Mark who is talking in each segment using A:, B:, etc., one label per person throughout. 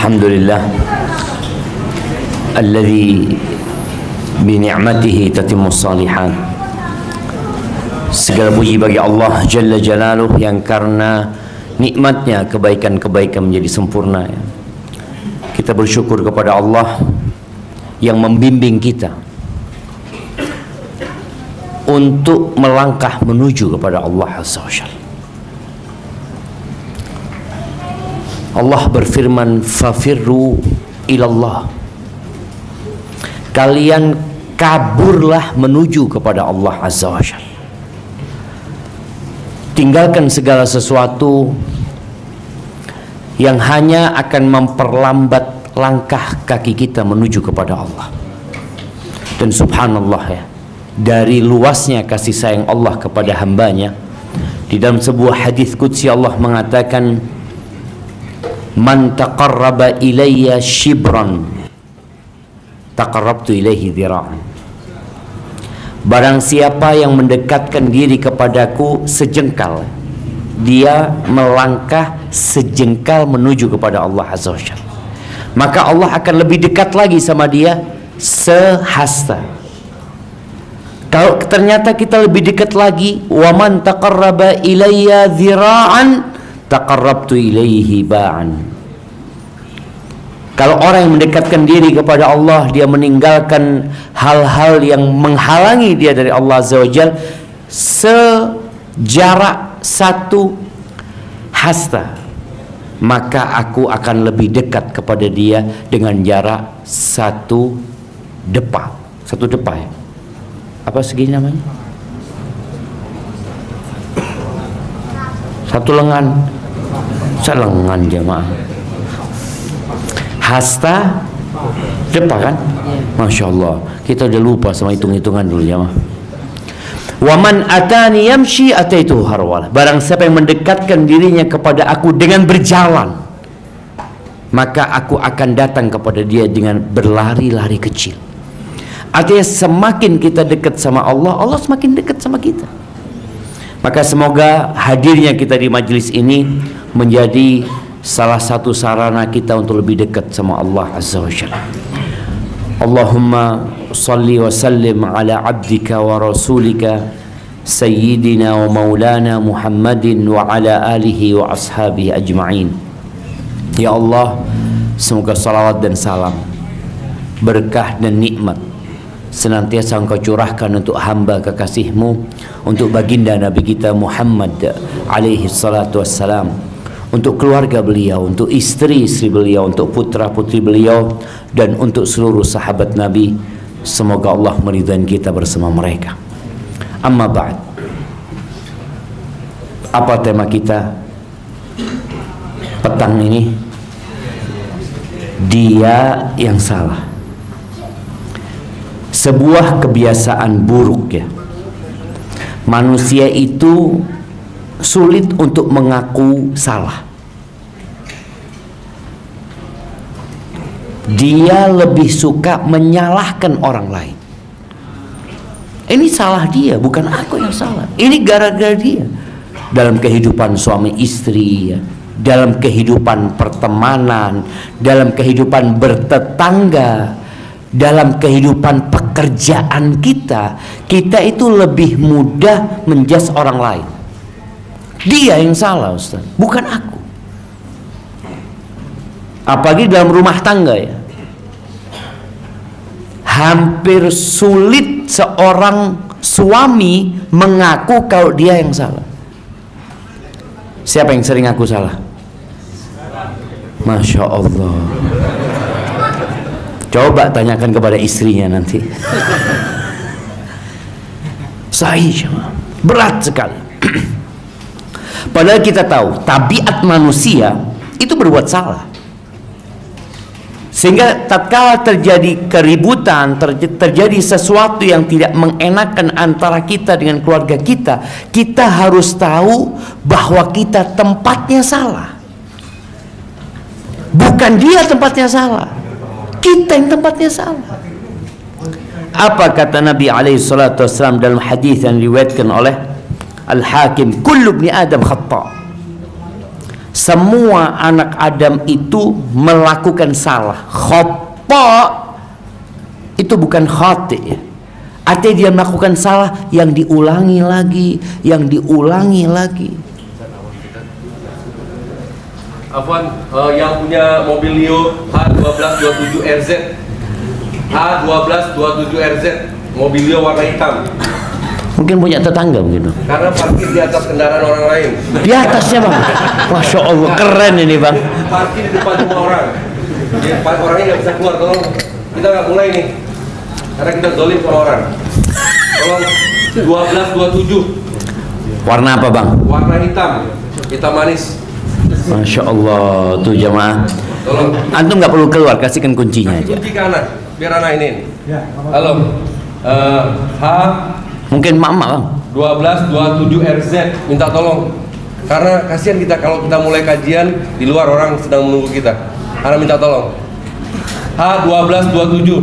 A: Alhamdulillah alladzi bi ni'matihi tatimmus shalihat. Segala puji bagi Allah Jalla Jalaluh yang karena nikmatnya kebaikan-kebaikan menjadi sempurna. Kita bersyukur kepada Allah yang membimbing kita untuk melangkah menuju kepada Allah Azza wa Jalla. Allah berfirman, fafirru ilallah. Kalian kaburlah menuju kepada Allah Azza wa Jalla. Tinggalkan segala sesuatu yang hanya akan memperlambat langkah kaki kita menuju kepada Allah. Dan subhanallah ya, dari luasnya kasih sayang Allah kepada hambanya, di dalam sebuah hadis qudsi Allah mengatakan, man taqarraba ilayya shibran taqarrabtu ilaihi dhira'an. Barang siapa yang mendekatkan diri kepadaku sejengkal, dia melangkah sejengkal menuju kepada Allah Azza wa Jalla, maka Allah akan lebih dekat lagi sama dia sehasta. Kalau ternyata kita lebih dekat lagi, wa man taqarraba ilayya dhira'an taqarrabtu ilaihi ba'an. Kalau orang yang mendekatkan diri kepada Allah, dia meninggalkan hal-hal yang menghalangi dia dari Allah Azza wa Jalla sejarak satu hasta, maka aku akan lebih dekat kepada dia dengan jarak satu depa. Satu depa ya? Apa segini namanya? Satu lengan. Selengan jemaah. Hasta depa kan? Masya Allah, kita udah lupa sama hitung-hitungan dulu jemaah. Waman atani yamshi ataitu harwala. Barang siapa yang mendekatkan dirinya kepada aku dengan berjalan, maka aku akan datang kepada dia dengan berlari-lari kecil. Artinya semakin kita dekat sama Allah, Allah semakin dekat sama kita. Maka semoga hadirnya kita di majelis ini menjadi salah satu sarana kita untuk lebih dekat sama Allah Azza wa Jalla. Allahumma salli wa sallim ala abdika wa rasulika sayyidina wa maulana Muhammadin wa ala alihi wa ashabihi ajma'in. Ya Allah, semoga salawat dan salam, berkah dan nikmat senantiasa Engkau curahkan untuk hamba kekasih-Mu, untuk baginda Nabi kita Muhammad alaihi salatu wassalam, untuk keluarga beliau, untuk istri-istri beliau, untuk putra-putri beliau, dan untuk seluruh sahabat Nabi. Semoga Allah meridhai kita bersama mereka. Amma ba'd. Apa tema kita petang ini? Dia yang salah. Sebuah kebiasaan buruk ya. Manusia itu sulit untuk mengaku salah. Dia lebih suka menyalahkan orang lain. Ini salah dia, bukan aku yang salah. Ini gara-gara dia. Dalam kehidupan suami istri ya, dalam kehidupan pertemanan, dalam kehidupan bertetangga, dalam kehidupan pekerjaan kita itu lebih mudah menjudge orang lain. Dia yang salah, Ustaz, bukan aku. Apalagi dalam rumah tangga ya, hampir sulit seorang suami mengaku kalau dia yang salah. Siapa yang sering ngaku salah? Masya Allah. Coba tanyakan kepada istrinya nanti. Sahih, berat sekali. Padahal kita tahu tabiat manusia itu berbuat salah. Sehingga tatkala terjadi keributan, terjadi sesuatu yang tidak mengenakan antara kita dengan keluarga kita, kita harus tahu bahwa kita tempatnya salah. Bukan dia tempatnya salah, kita yang tempatnya salah. Apa kata Nabi alaihissalatu wassalam dalam hadis yang diriwayatkan oleh Al-Hakim, kullu ibni Adam khata'. Semua anak Adam itu melakukan salah. Khata itu bukan khati ya. Artinya dia melakukan salah yang diulangi lagi, yang diulangi lagi.
B: Afwan, yang punya Mobilio H1227RZ, H1227RZ, Mobilio warna hitam.
A: Mungkin punya tetangga begitu.
B: Karena parkir di atas kendaraan orang lain.
A: Di atasnya bang. Masya Allah, keren ini bang.
B: Parkir di depan rumah orang. Orangnya nggak bisa keluar, tolong. Kita nggak mulai nih. Karena kita zolim sama orang. Tolong 1227.
A: Warna apa bang?
B: Warna hitam, hitam manis.
A: Masya Allah, tuh jamaah.
B: Tolong.
A: Antum nggak perlu keluar, kasihkan kuncinya aja.
B: Kunci ke anak, biar anak ini. Halo. H
A: Mungkin mak-mak bang.
B: 1227RZ, minta tolong. Karena kasihan kita kalau kita mulai kajian di luar orang sedang menunggu kita. Anak minta tolong. H1227.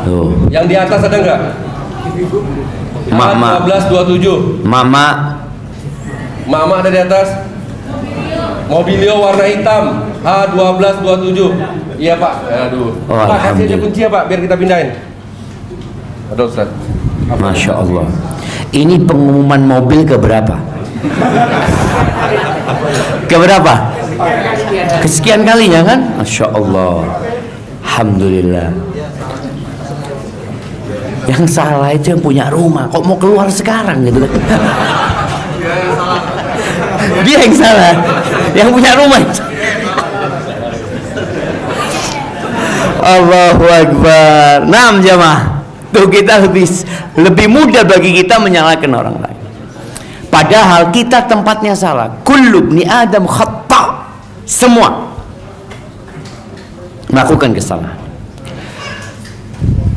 A: Tuh.
B: Yang di atas ada nggak?
A: Mak-mak.
B: H1227.
A: Mama.
B: Mama ada di atas. Mobilio warna hitam H1227. Iya pak. Aduh.
A: Oh,
B: Pak kasih aja
A: alhamdulillah.
B: kunci ya pak, biar kita pindahin. Aduh Ustaz.
A: Masya Allah. Ini pengumuman mobil keberapa? Keberapa? Kesekian kalinya kan? Masya Allah. Alhamdulillah. Yang salah itu yang punya rumah. Kok mau keluar sekarang gitu kan? Dia yang salah. Yang punya rumah. Allahu Akbar. Naam jamaah. Tuh kita lebih mudah bagi kita menyalahkan orang lain. Padahal kita tempatnya salah. Kullu ibni Adam khata. Semua melakukan kesalahan.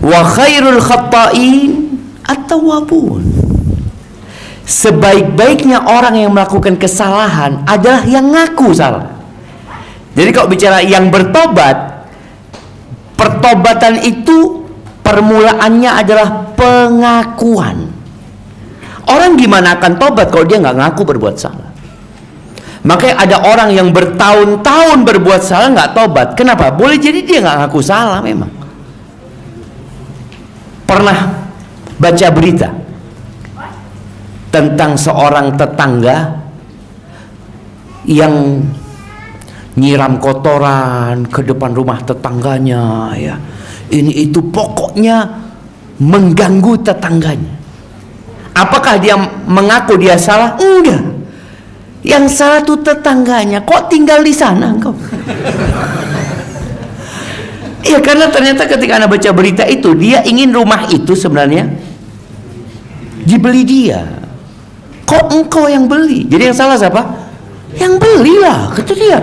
A: Wa khairul khata'in at-tawwabun. Sebaik-baiknya orang yang melakukan kesalahan adalah yang ngaku salah. Jadi kalau bicara yang bertobat, pertobatan itu permulaannya adalah pengakuan. Orang gimana akan tobat kalau dia nggak ngaku berbuat salah? Makanya ada orang yang bertahun-tahun berbuat salah nggak tobat. Kenapa? Boleh jadi dia nggak ngaku salah memang. Pernah baca berita tentang seorang tetangga yang nyiram kotoran ke depan rumah tetangganya ya. Ini itu pokoknya mengganggu tetangganya. Apakah dia mengaku dia salah? Enggak. Yang salah itu tetangganya. Kok tinggal di sana engkau? Ya karena ternyata ketika Anda baca berita itu, dia ingin rumah itu sebenarnya dibeli dia. Kok engkau yang beli? Jadi yang salah siapa? Yang belilah, kata dia.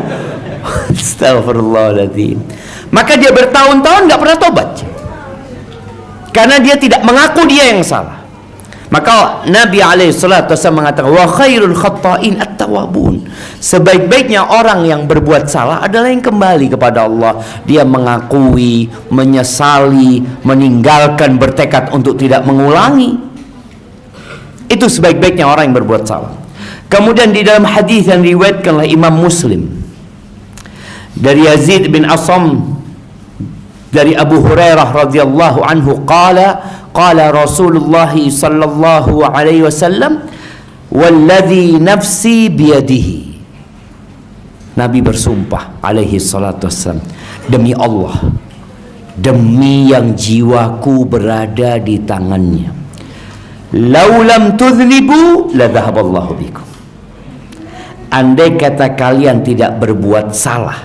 A: Astagfirullahaladzim. Maka dia bertahun-tahun nggak pernah tobat karena dia tidak mengaku dia yang salah. Maka Nabi SAW mengatakan wa khairul khata'in at-tawwabun. Sebaik-baiknya orang yang berbuat salah adalah yang kembali kepada Allah. Dia mengakui, menyesali, meninggalkan, bertekad untuk tidak mengulangi. Itu sebaik-baiknya orang yang berbuat salah. Kemudian di dalam hadis yang diriwayatkan oleh Imam Muslim dari Yazid bin Asam dari Abu Hurairah radhiyallahu anhu qala Rasulullah sallallahu alaihi wasallam walladzi nafsi biyadihi. Nabi bersumpah alaihi salatu wassalam, demi Allah, demi yang jiwaku berada di tangannya, lau lam tudhnibu la dhahaballahu bikum. Andai kata kalian tidak berbuat salah,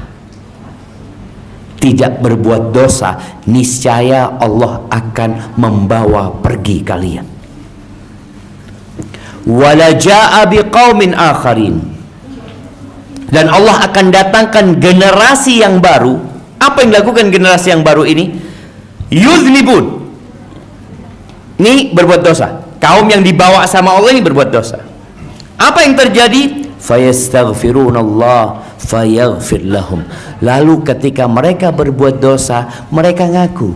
A: tidak berbuat dosa, niscaya Allah akan membawa pergi kalian. Wala jaa biqaumin akharin. Dan Allah akan datangkan generasi yang baru. Apa yang dilakukan generasi yang baru ini? Yudhnibun. Ini berbuat dosa. Kaum yang dibawa sama Allah ini berbuat dosa. Apa yang terjadi? Fayastaghfirunallah fayaghfir lahum. Lalu ketika mereka berbuat dosa, mereka ngaku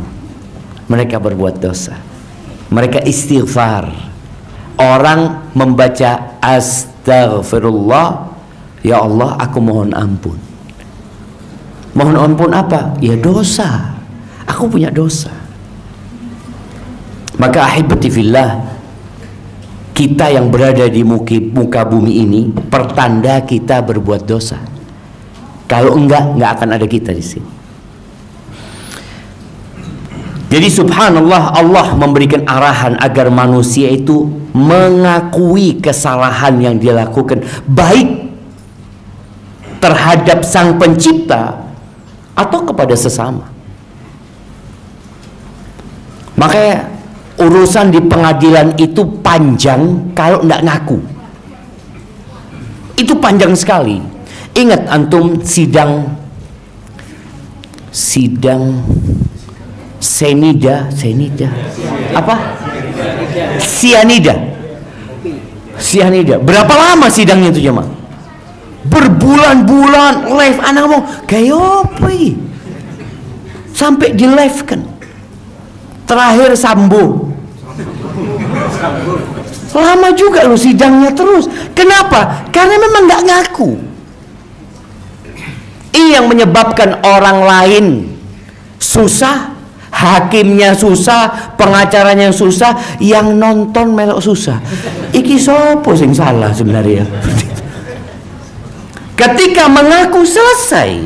A: mereka berbuat dosa, mereka istighfar. Orang membaca astaghfirullah Ya Allah, aku mohon ampun. Mohon ampun apa? Ya dosa. Aku punya dosa. Maka ahibati fillah, kita yang berada di muka bumi ini pertanda kita berbuat dosa. Kalau enggak akan ada kita di sini. Jadi subhanallah, Allah memberikan arahan agar manusia itu mengakui kesalahan yang dia lakukan, baik terhadap sang pencipta atau kepada sesama. Makanya urusan di pengadilan itu panjang kalau tidak ngaku. Itu panjang sekali. Ingat antum sidang Sianida apa? Sianida. Berapa lama sidangnya itu jemaah? Berbulan-bulan live. Anak ngomong kayak apa? Sampai di live kan. Terakhir Sambo. Lama juga loh sidangnya terus. Kenapa? Karena memang nggak ngaku. Ini yang menyebabkan orang lain susah, hakimnya susah, pengacaranya susah, yang nonton melok susah. Iki sopo sing salah sebenarnya. Ketika mengaku selesai,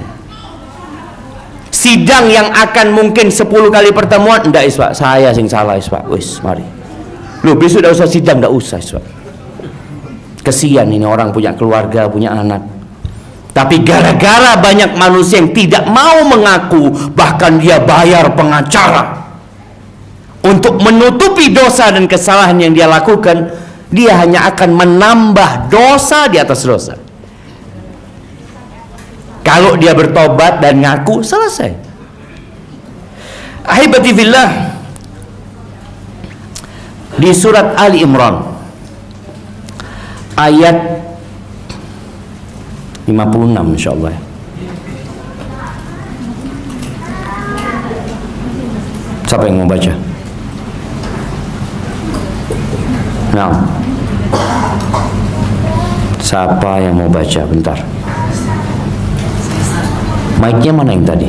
A: sidang yang akan mungkin 10 kali pertemuan, ndak Iswa, saya sing salah Iswa. Wis, mari. Loh, besok ndak usah sidang, ndak usah Iswa. Kesian ini orang punya keluarga, punya anak. Tapi gara-gara banyak manusia yang tidak mau mengaku, bahkan dia bayar pengacara untuk menutupi dosa dan kesalahan yang dia lakukan, dia hanya akan menambah dosa di atas dosa. Kalau dia bertobat dan ngaku, selesai. Ahibati fillah, di surat Ali Imran ayat 56 insyaallah. Siapa yang mau baca? Nah, siapa yang mau baca? Bentar, mic-nya mana yang tadi?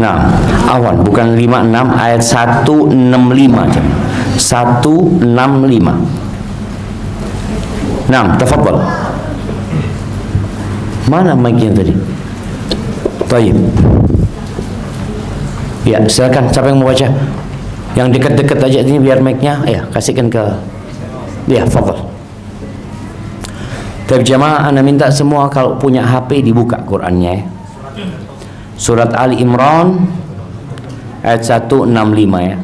A: Nah, awan bukan 56, ayat 165 jam. 165. Nah, tafadhal. Mana mic-nya tadi? Baik. Ya, silakan siapa yang mau baca? Yang dekat-dekat aja ini biar mic-nya ya kasihkan ke ya, tafadhal. Tapi jemaah, anda minta semua kalau punya HP dibuka Qur'annya ya. Surat Ali Imran ayat 165 ya.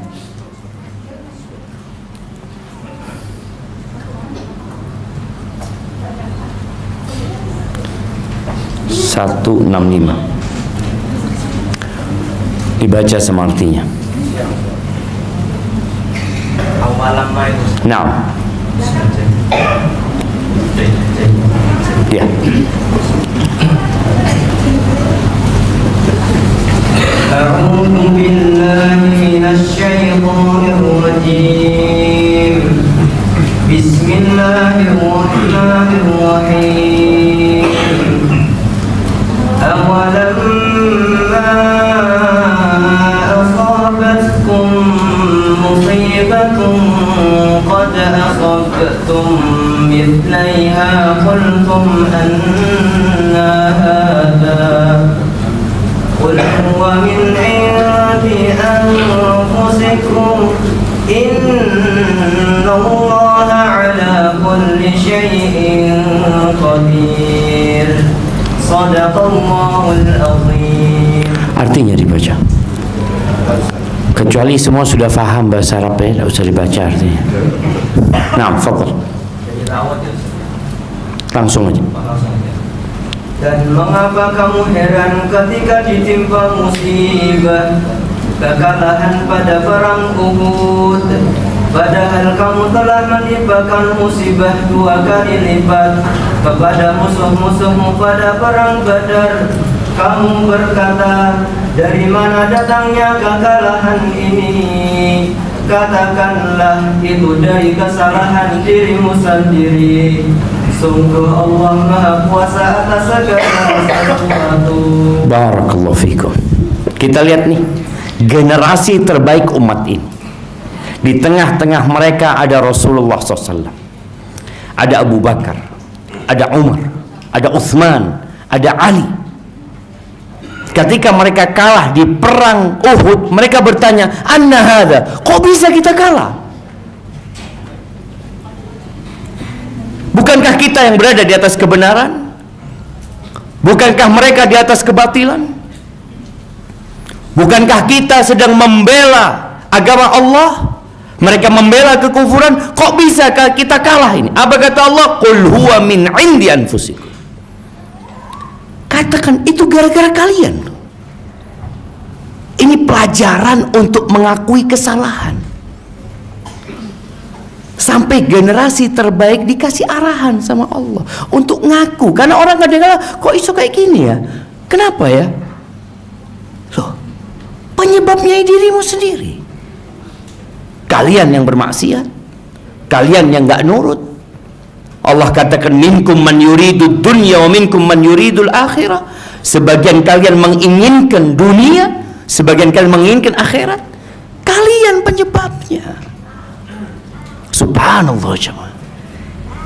A: Dibaca sama artinya. Nah, ya.
C: أعوذ بالله من الشيطان الرجيم بسم الله الرحمن الرحيم أولما أصابتكم مصيبة قد أصبتم مثليها قلتم أنى هذا قل هو من عند أنفسكم إن الله على كل شيء قدير صدق الله العظيم.
A: Artinya dibaca. Kecuali semua sudah faham bahasa Arab ya, tidak usah dibaca artinya. Nah, fadhal. Langsung aja.
C: Dan mengapa kamu heran ketika ditimpa musibah kekalahan pada perang Uhud, padahal kamu telah menimpakan musibah 2 kali lipat kepada musuh-musuhmu pada perang Badar. Kamu berkata, dari mana datangnya kekalahan ini? Katakanlah itu dari kesalahan dirimu sendiri. Sungguh Allah Maha Kuasa atas segala sesuatu.
A: Barakallahu fikum. Kita lihat nih, generasi terbaik umat ini. Di tengah-tengah mereka ada Rasulullah SAW, ada Abu Bakar, ada Umar, ada Utsman, ada Ali. Ketika mereka kalah di perang Uhud, mereka bertanya, "Anna hadza?" Kok bisa kita kalah? Bukankah kita yang berada di atas kebenaran? Bukankah mereka di atas kebatilan? Bukankah kita sedang membela agama Allah? Mereka membela kekufuran. Kok bisa kita kalah ini? Apa kata Allah? Qul huwa min indi anfusikum. Katakan itu gara-gara kalian. Ini pelajaran untuk mengakui kesalahan. Sampai generasi terbaik dikasih arahan sama Allah untuk ngaku. Karena orang kadang-kadang, kok iso kayak gini ya? Kenapa ya? Loh, penyebabnya dirimu sendiri. Kalian yang bermaksiat, kalian yang nggak nurut. Allah katakan, minkum man yuridud dunya wa minkum man yuridul akhirah. Sebagian kalian menginginkan dunia, sebagian kalian menginginkan akhirat. Kalian penyebabnya. Subhanallah jemaah.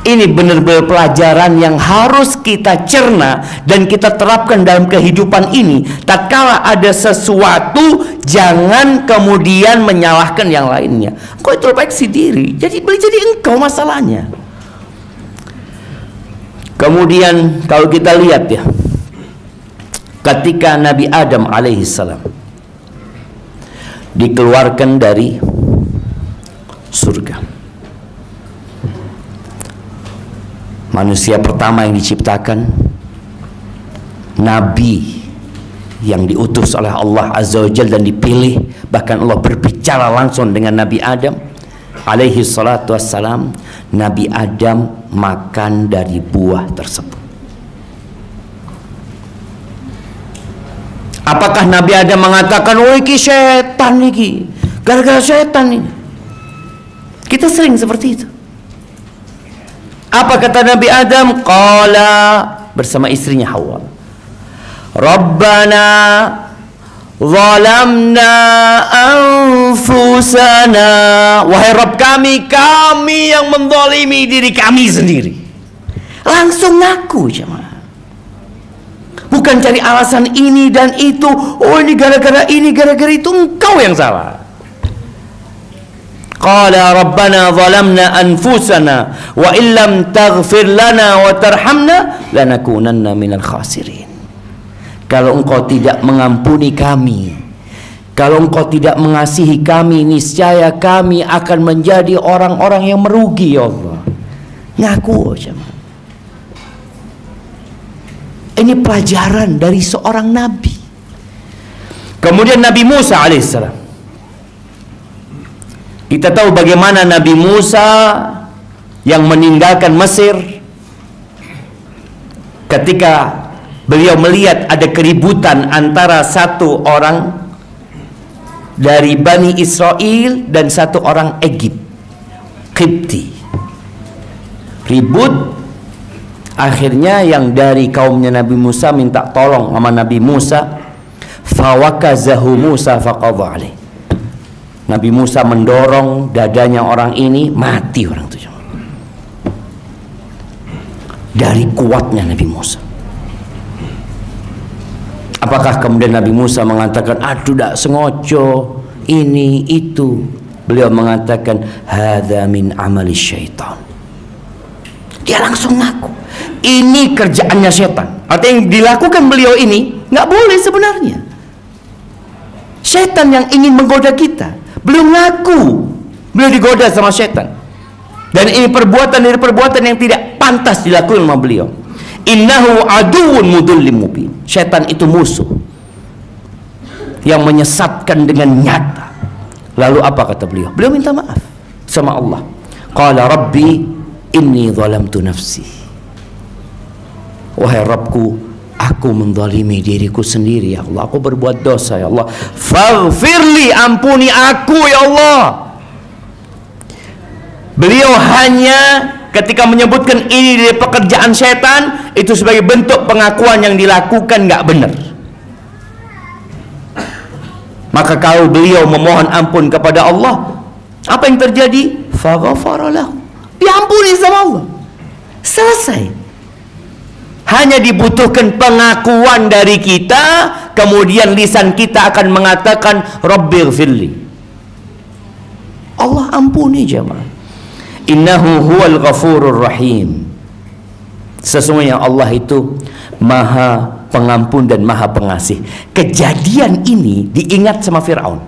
A: Ini benar-benar pelajaran yang harus kita cerna dan kita terapkan dalam kehidupan ini. Tak kala ada sesuatu, jangan kemudian menyalahkan yang lainnya. Kok itu introspeksi diri. Jadi engkau masalahnya. Kemudian kalau kita lihat ya, ketika Nabi Adam alaihissalam dikeluarkan dari surga, manusia pertama yang diciptakan, Nabi yang diutus oleh Allah Azza wa Jalla dan dipilih. Bahkan Allah berbicara langsung dengan Nabi Adam alaihi salatu wassalam. Nabi Adam makan dari buah tersebut. Apakah Nabi Adam mengatakan, oh iki setan iki, gara-gara setan ini? Kita sering seperti itu. Apa kata Nabi Adam? Qala, bersama istrinya Hawa, Rabbana zalamna anfusana. Wahai Rabb kami, kami yang menzalimi diri kami sendiri. Langsung ngaku jemaah. Bukan cari alasan ini dan itu. Oh ini gara-gara ini, gara-gara itu. Engkau yang salah. Qala Rabbana zalamna anfusana wa illam taghfir lana wa tarhamna lanakunanna minal khasirin. Kalau engkau tidak mengampuni kami, kalau engkau tidak mengasihi kami, niscaya kami akan menjadi orang-orang yang merugi ya Allah. Ngaku aja. Ini pelajaran dari seorang nabi. Kemudian Nabi Musa alaihissalam. Kita tahu bagaimana Nabi Musa yang meninggalkan Mesir ketika beliau melihat ada keributan antara satu orang dari Bani Israel dan satu orang Egypt, Qibti. Ribut, akhirnya yang dari kaumnya Nabi Musa minta tolong sama Nabi Musa. Fawakazahu Musa faqadha alaih. Nabi Musa mendorong dadanya orang ini, mati orang itu. Dari kuatnya Nabi Musa. Apakah kemudian Nabi Musa mengatakan, aduh dak sengojo ini itu? Beliau mengatakan, hadza min amali syaitan. Dia langsung ngaku, ini kerjaannya setan. Artinya yang dilakukan beliau ini nggak boleh sebenarnya. Setan yang ingin menggoda kita. Beliau ngaku, beliau digoda sama setan. Dan ini perbuatan dari perbuatan yang tidak pantas dilakukan sama beliau. Innahu aduwwun mudullim mubin. Setan itu musuh yang menyesatkan dengan nyata. Lalu apa kata beliau? Beliau minta maaf sama Allah. Qala Rabbi inni zalamtu nafsi. Wahai Rabbku, aku menzalimi diriku sendiri ya Allah, aku berbuat dosa ya Allah, faghfirli, ampuni aku ya Allah. Beliau hanya ketika menyebutkan ini dari pekerjaan setan, itu sebagai bentuk pengakuan yang dilakukan nggak benar. Maka kalau beliau memohon ampun kepada Allah, apa yang terjadi? Faghfara lahu, diampuni sama Allah, selesai. Hanya dibutuhkan pengakuan dari kita, kemudian lisan kita akan mengatakan Rabbighfirli, Allah ampuni jemaah. Innahu huwal ghafurur rahim, sesungguhnya Allah itu maha pengampun dan maha pengasih. Kejadian ini diingat sama Fir'aun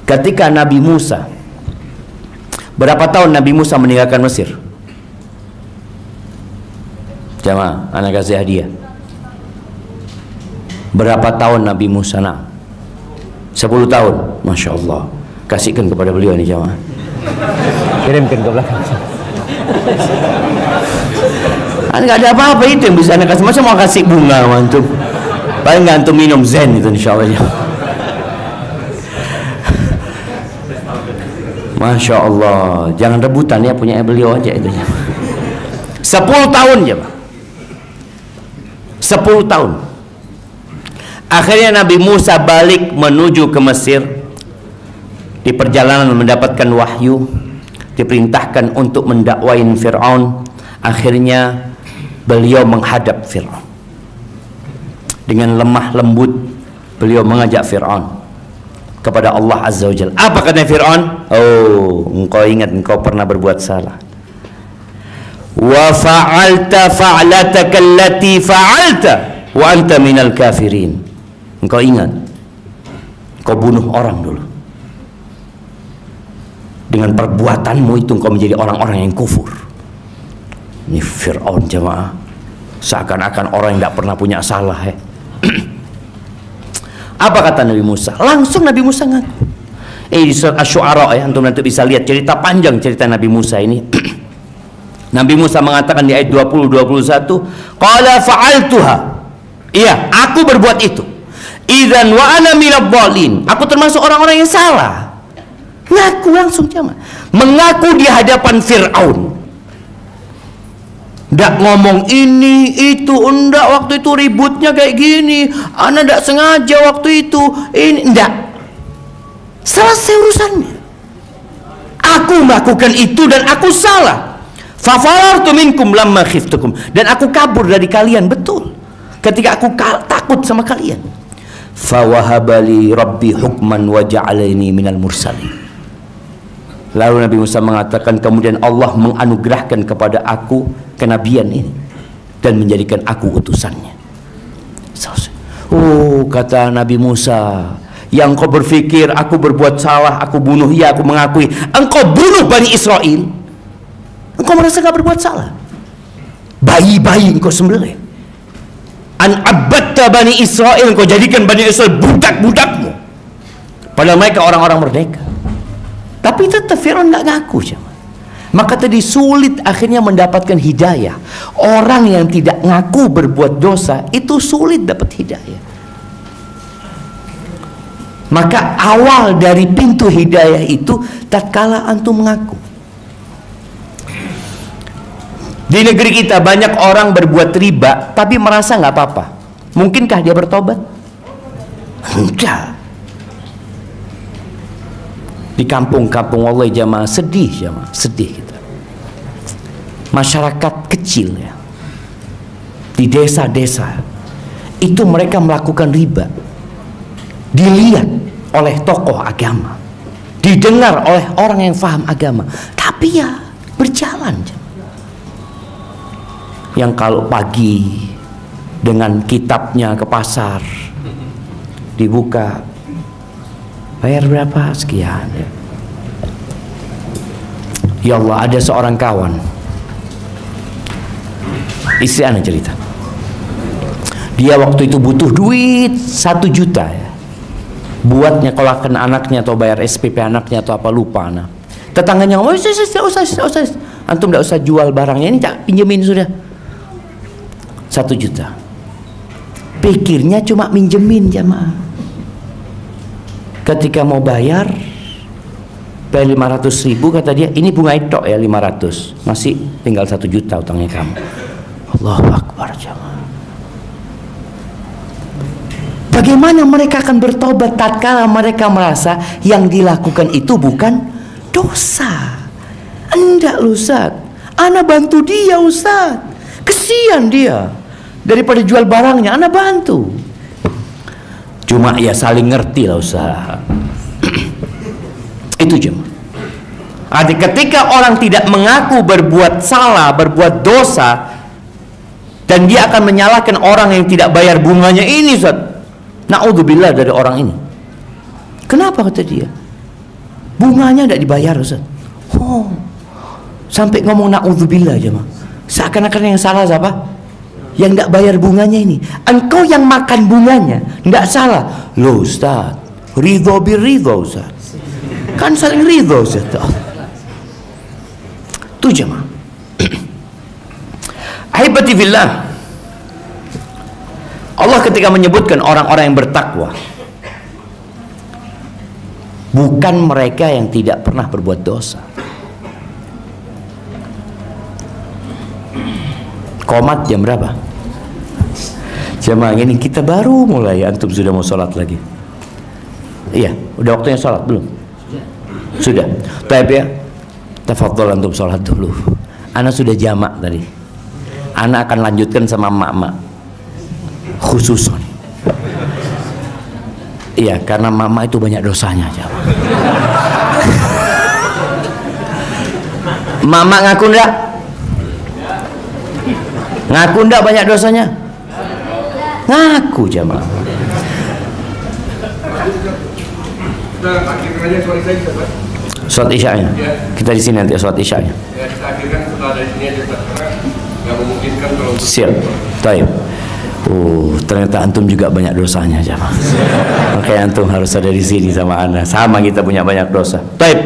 A: ketika Nabi Musa, berapa tahun Nabi Musa meninggalkan Mesir? Jamaah, anak kasih hadiah. Berapa tahun Nabi Musa? Nah, 10 tahun. Masya Allah. Kasihkan kepada beliau ini jamaah. Kirimkan ke belakang. Nggak ada apa-apa itu yang bisa anda kasih. Masa mau kasih bunga antum? Paling nggak antum minum zen itu insya Allah. Masya Allah. Jangan rebutan ya, punya beliau aja itu. 10 tahun ya Pak. 10 tahun. Akhirnya Nabi Musa balik menuju ke Mesir. Di perjalanan mendapatkan wahyu, diperintahkan untuk mendakwain Fir'aun. Akhirnya beliau menghadap Fir'aun dengan lemah lembut. Beliau mengajak Fir'aun kepada Allah Azza wa Jalla. Apa kata Fir'aun? Oh, engkau ingat engkau pernah berbuat salah. Wa fa'alta fa'lataka allati fa'alta wa anta minal kafirin. Engkau ingat engkau bunuh orang dulu. Dengan perbuatanmu itu engkau menjadi orang-orang yang kufur. Ini Fir'aun jemaah, seakan-akan orang yang tidak pernah punya salah ya. Apa kata Nabi Musa? Langsung Nabi Musa ngaku. Di surat Asy-Syu'ara ya, antum nanti bisa lihat cerita panjang cerita Nabi Musa ini. Nabi Musa mengatakan di ayat 20-21, qala fa'altuha, iya aku berbuat itu, idzan wa ana minadh dhalin, aku termasuk orang-orang yang salah. Ngaku langsung jemaah, mengaku di hadapan Fir'aun. Nggak ngomong ini itu, enggak waktu itu ributnya kayak gini, ana nggak sengaja waktu itu, ini enggak. Selesai urusannya. Aku melakukan itu dan aku salah. Fafarartu minkum lamma khiftukum, dan aku kabur dari kalian, betul, ketika aku takut sama kalian. Fawahabali rabbi hukman wa ja'alani minal mursalin. Lalu Nabi Musa mengatakan, kemudian Allah menganugerahkan kepada aku kenabian ini dan menjadikan aku utusannya. Oh, kata Nabi Musa, yang kau berpikir aku berbuat salah, aku bunuh, ya aku mengakui. Engkau bunuh Bani Israel, engkau merasa gak berbuat salah. Bayi-bayi engkau sembelih. An abadta Bani Israel, engkau jadikan Bani Israel budak-budakmu, padahal mereka orang-orang merdeka. Tapi tetap Fir'aun nggak ngaku. Maka tadi sulit akhirnya mendapatkan hidayah. Orang yang tidak ngaku berbuat dosa itu sulit dapat hidayah. Maka awal dari pintu hidayah itu tatkala antum mengaku. Di negeri kita banyak orang berbuat riba tapi merasa nggak apa-apa. Mungkinkah dia bertobat? Enggak. Di kampung-kampung wallahi jamaah sedih, jamaah sedih kita. Masyarakat kecil ya, di desa-desa itu mereka melakukan riba, dilihat oleh tokoh agama, didengar oleh orang yang paham agama, tapi ya berjalan. Yang kalau pagi dengan kitabnya ke pasar dibuka, bayar berapa? Sekian. Ya Allah, ada seorang kawan, istri anak cerita, dia waktu itu butuh duit 1 juta ya, buat nyekolakan anaknya atau bayar SPP anaknya atau apa, lupa. Nah, tetangganya ngomong, usah, antum tidak usah jual barangnya, ini tak pinjemin sudah. 1 juta. Pikirnya cuma minjemin jamaah. Ketika mau bayar 500.000, kata dia, ini bunga itu ya 500, masih tinggal 1 juta utangnya kamu. Allahu Akbar jamaah. Bagaimana mereka akan bertobat tatkala mereka merasa yang dilakukan itu bukan dosa? Enggak loh Ustaz, ana bantu dia Ustaz, kesian dia, daripada jual barangnya ana bantu. Cuma ya saling ngerti lah Ustaz. Itu cuma. Ada ketika orang tidak mengaku berbuat salah, berbuat dosa, dan dia akan menyalahkan orang yang tidak bayar bunganya ini Ustaz. Na'udzubillah dari orang ini. Kenapa kata dia? Bunganya tidak dibayar Ustaz. Oh, sampai ngomong na'udzubillah aja mah. Seakan-akan yang salah siapa? Yang tidak bayar bunganya ini. Engkau yang makan bunganya, tidak salah. Loh Ustaz, ridho birridho Ustaz. Kan saling ridho Ustaz. Itu jemaah. Ahibati fillah, Allah ketika menyebutkan orang-orang yang bertakwa, bukan mereka yang tidak pernah berbuat dosa. Qomat jam berapa? Jamaah ini kita baru mulai, antum sudah mau sholat lagi. Iya, udah waktunya sholat belum? Sudah. Taib ya, tafadhol antum sholat dulu. Ana sudah jamak tadi. Ana akan lanjutkan sama mak-mak khusus. Iya, karena mama itu banyak dosanya. Mama ngaku ndak? Ngaku ndak banyak dosanya? Ngaku jamaah. Sholat isya-nya. Kita di sini nanti sholat isya-nya.
B: Ya, kita akhirkan setelah dari sini aja karena nggak memungkinkan kalau untuk
A: siap. Baik. Ternyata antum juga banyak dosanya jamaah. Makanya antum harus ada di sini sama ana. Sama kita punya banyak dosa. Baik.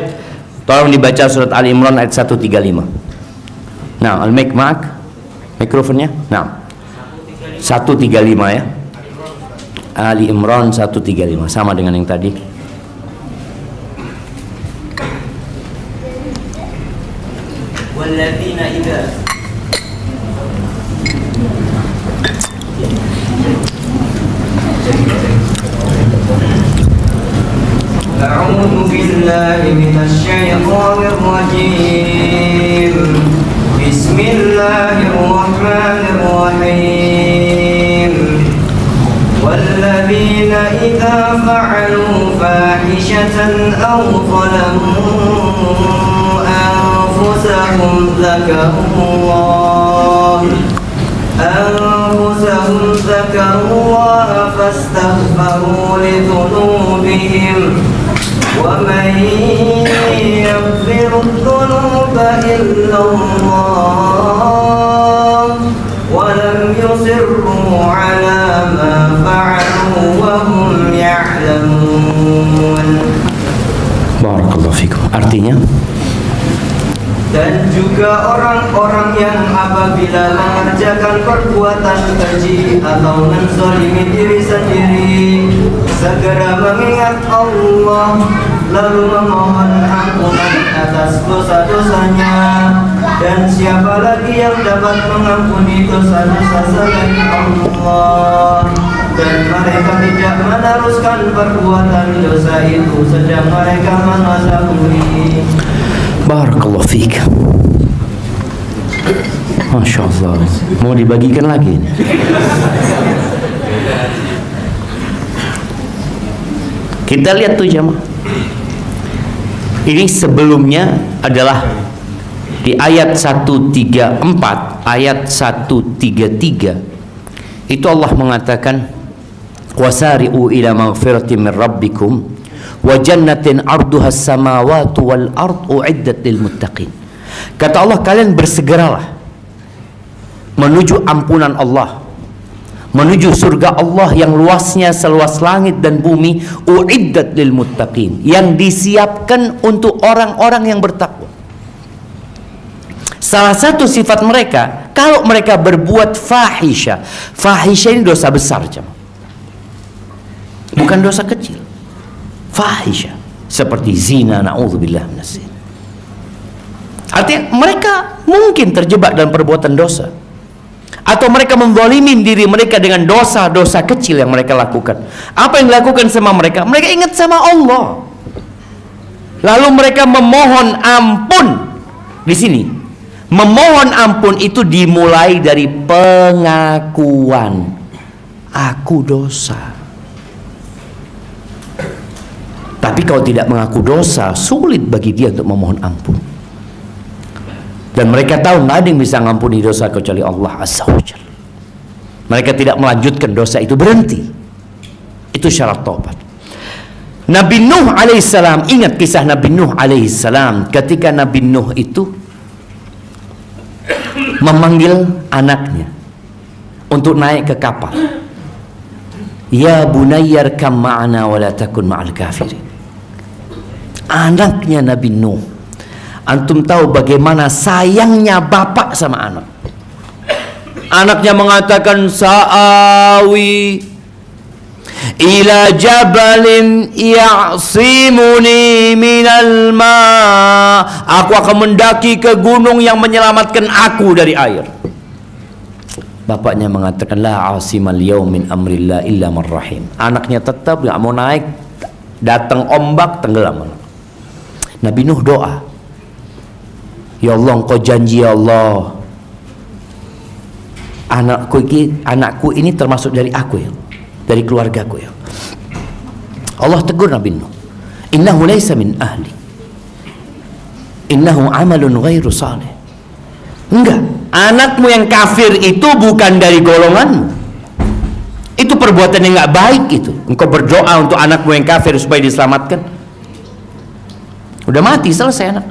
A: Tolong dibaca surat Ali Imran ayat 135. Nah, al-mic ma'ak. Mikrofonnya. Nah. 135 ya. Ali Imran 135 sama dengan yang tadi.
C: Walladzina idza A'udzu billahi minasy syaithanir rajim. Bismillahirrahmanirrahim. Walladzina idza fa'alu fahishatan aw zalamu anfusahum dzakarullaha fastaghfiru lidhunubihim wa man yaghfiru dhunuba illa Allah wa lam yusirru ala ma fa'alu wa hum ya'lamun.
A: Barakallahu fikum. Artinya,
C: dan juga orang-orang yang apabila mengerjakan perbuatan keji atau menzalimi diri sendiri, segera mengingat Allah lalu memohon ampunan atas dosa-dosanya. Dan siapa lagi yang dapat mengampuni dosa-dosa selain Allah? Dan mereka tidak meneruskan perbuatan dosa itu sedang mereka mengetahui.
A: barakallahu fiik. Masya Allah. Mau dibagikan lagi ini. Kita lihat tuh jamaah. Ini sebelumnya adalah di ayat 134, ayat 133. Itu Allah mengatakan, wasari'u ila maghfiratin min rabbikum wa jannatin 'arduha as-samawati wal ardu u'iddat lil muttaqin. Kata Allah, kalian bersegeralah menuju ampunan Allah, menuju surga Allah yang luasnya seluas langit dan bumi, u'iddat lil muttaqin, yang disiapkan untuk orang-orang yang bertakwa. Salah satu sifat mereka, kalau mereka berbuat fahisha. Fahisha ini dosa besar, bukan dosa kecil. Fahisha seperti zina, na'udzubillah minas zina. Artinya mereka mungkin terjebak dalam perbuatan dosa, atau mereka menzalimi diri mereka dengan dosa-dosa kecil yang mereka lakukan. Apa yang dilakukan sama mereka? Mereka ingat sama Allah, lalu mereka memohon ampun. Di sini memohon ampun itu dimulai dari pengakuan, aku dosa. Tapi kalau tidak mengaku dosa, sulit bagi dia untuk memohon ampun. Dan mereka tahu nggak ada yang bisa mengampuni dosa kecuali Allah Azza wa Jalla. Mereka tidak melanjutkan dosa itu, berhenti. Itu syarat taubat. Nabi Nuh alaihissalam, ingat kisah Nabi Nuh alaihissalam. Ketika Nabi Nuh itu memanggil anaknya untuk naik ke kapal. Ya bunayyar kam ma'ana wa la takun ma'al kafirin. Anaknya Nabi Nuh. Antum tahu bagaimana sayangnya bapak sama anak. Anaknya mengatakan, sa'awi ila jabalin ya'simuni minal ma. Aku akan mendaki ke gunung yang menyelamatkan aku dari air. Bapaknya mengatakan, la asimal yaum min amrillah illa man rahim. Anaknya tetap gak mau naik. Datang ombak, tenggelam. Nabi Nuh doa, ya Allah, engkau janji ya Allah, anakku ini termasuk dari aku ya, dari keluargaku ya. Allah tegur Nabi Nuh, innahu laysa min ahli, innahu amalun ghairu salih. Enggak, anakmu yang kafir itu bukan dari golonganmu. Itu perbuatan yang enggak baik itu. Engkau berdoa untuk anakmu yang kafir supaya diselamatkan. Udah mati, selesai anak.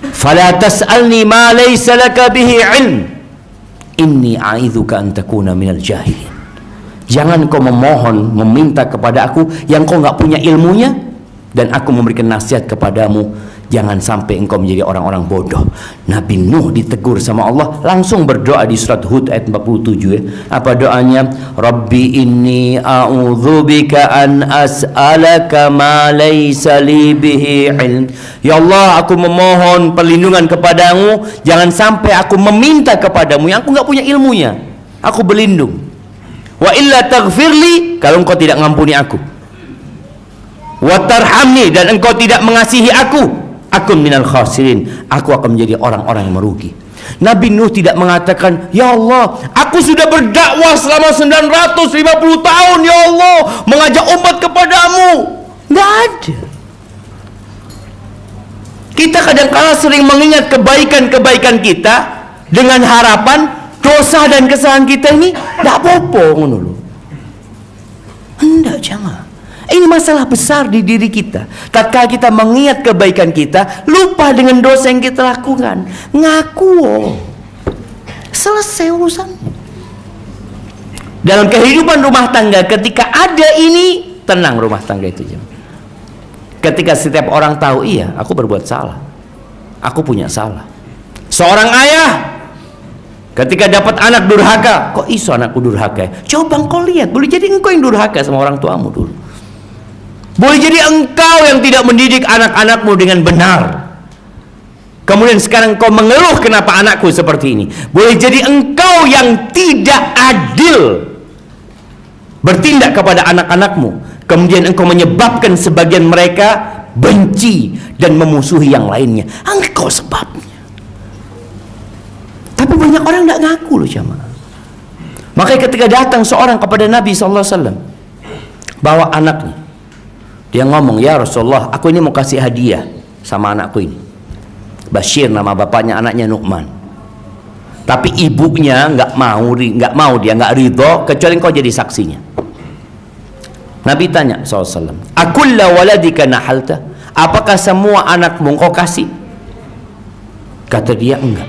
A: Fala tas'alni ma laysa laka bihi ilm. Inni a'idzuka an takuna minal jahilin. Jangan kau memohon, meminta kepada aku yang kau enggak punya ilmunya, dan aku memberikan nasihat kepadamu, jangan sampai engkau menjadi orang-orang bodoh. Nabi Nuh ditegur sama Allah, langsung berdoa di surat Hud ayat 47 ya. Apa doanya? Rabbi inni a'udzubika an as'alaka ma laysa li bihi ilm. Ya Allah, aku memohon perlindungan kepadamu, jangan sampai aku meminta kepadamu yang aku enggak punya ilmunya. Aku berlindung. Wa illa taghfirli, kalau engkau tidak mengampuni aku. Wa tarhamni, dan engkau tidak mengasihi aku minal khasirin, aku akan menjadi orang-orang yang merugi. Nabi Nuh tidak mengatakan, ya Allah, aku sudah berdakwah selama 950 tahun ya Allah, mengajak umat kepadamu. Nggak ada. Kita kadang-kala sering mengingat kebaikan-kebaikan kita dengan harapan dosa dan kesalahan kita ini nggak apa-apa ngono. Enggak, jangan. Ini masalah besar di diri kita. Tatkala kita mengingat kebaikan kita, lupa dengan dosa yang kita lakukan. Ngaku, selesai urusan. Dalam kehidupan rumah tangga, ketika ada ini, tenang rumah tangga itu. Ketika setiap orang tahu, iya, aku berbuat salah, aku punya salah. Seorang ayah, ketika dapat anak durhaka, kok iso anakku durhaka? Coba engkau lihat, boleh jadi engkau yang durhaka sama orang tuamu dulu. Boleh jadi engkau yang tidak mendidik anak-anakmu dengan benar. Kemudian sekarang engkau mengeluh kenapa anakku seperti ini. Boleh jadi engkau yang tidak adil bertindak kepada anak-anakmu. Kemudian engkau menyebabkan sebagian mereka benci dan memusuhi yang lainnya. Engkau sebabnya. Tapi banyak orang tidak ngaku loh jamaah. Makanya ketika datang seorang kepada Nabi SAW, bawa anaknya, dia ngomong, ya Rasulullah, aku ini mau kasih hadiah sama anakku ini. Bashir nama bapaknya, anaknya Nu'man. Tapi ibunya nggak mau dia nggak ridho kecuali engkau jadi saksinya. Nabi tanya SAW, akulla waladika nahalta? Apakah semua anakmu engkau kasih? Kata dia, enggak.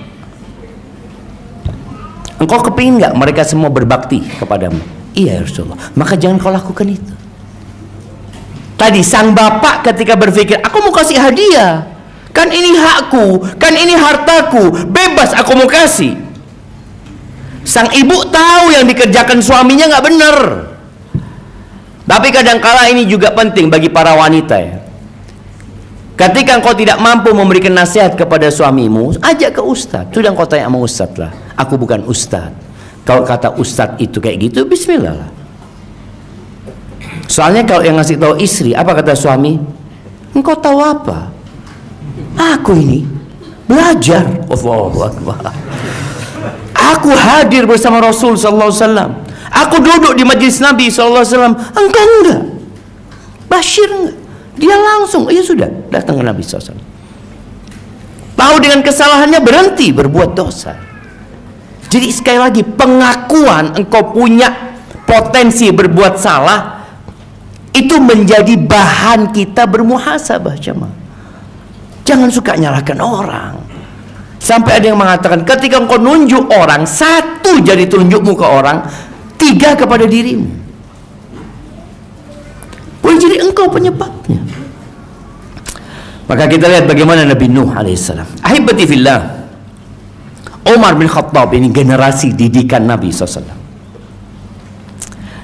A: Engkau kepingin nggak mereka semua berbakti kepadamu? Iya ya Rasulullah. Maka jangan kau lakukan itu. Tadi sang bapak ketika berpikir, aku mau kasih hadiah, Kan ini hakku, kan ini hartaku, bebas aku mau kasih. Sang ibu tahu yang dikerjakan suaminya nggak benar. Tapi kadangkala ini juga penting bagi para wanita ya. Ketika engkau tidak mampu memberikan nasihat kepada suamimu, ajak ke ustadz. Sudah engkau tanya sama ustadz lah. Aku bukan ustadz. Kalau kata ustadz itu kayak gitu, bismillah lah. Soalnya kalau yang ngasih tahu istri, apa kata suami? Engkau tahu apa? Aku ini belajar. Allahu Akbar. Aku hadir bersama Rasul sallallahu alaihi wasallam. Aku duduk di majlis Nabi sallallahu alaihi wasallam. Engkau enggak. Bashir enggak. Dia langsung, ya sudah, datang ke Nabi sallallahu alaihi wasallam. Tahu dengan kesalahannya, berhenti berbuat dosa. Jadi sekali lagi, pengakuan engkau punya potensi berbuat salah itu menjadi bahan kita bermuhasabah, jemaah. Jangan suka nyalahkan orang. Sampai ada yang mengatakan, ketika engkau nunjuk orang, 1 jadi tunjukmu ke orang, 3 kepada dirimu. Boleh jadi engkau penyebabnya. Maka kita lihat bagaimana Nabi Nuh alaihissalam. Ahibati fillah, Umar bin Khattab ini generasi didikan Nabi SAW.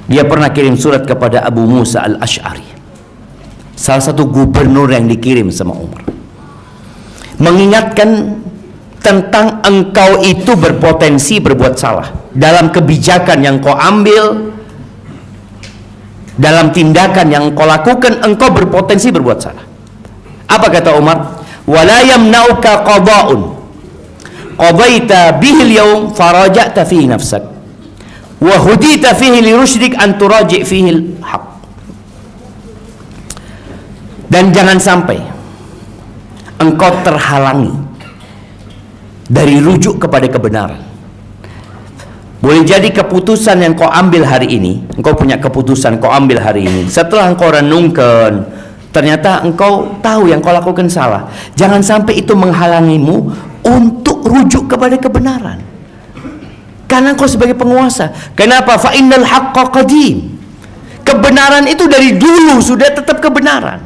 A: Dia pernah kirim surat kepada Abu Musa al-Ash'ari, salah satu gubernur yang dikirim sama Umar, mengingatkan tentang engkau itu berpotensi berbuat salah dalam kebijakan yang kau ambil, dalam tindakan yang kau lakukan, engkau berpotensi berbuat salah. Apa kata Umar? Wala yamna'uka qada'un qadaita bihi al-yawm faraja'ta fihi nafsak wa hudita fihi li rusydik an turaji' fihi al-haq. Dan jangan sampai engkau terhalangi dari rujuk kepada kebenaran. Boleh jadi keputusan yang kau ambil hari ini, engkau punya keputusan kau ambil hari ini, setelah engkau renungkan, ternyata engkau tahu yang kau lakukan salah. Jangan sampai itu menghalangimu untuk rujuk kepada kebenaran. Karena engkau sebagai penguasa. Kenapa? Fa innal haqqa qadim. Kebenaran itu dari dulu sudah tetap kebenaran.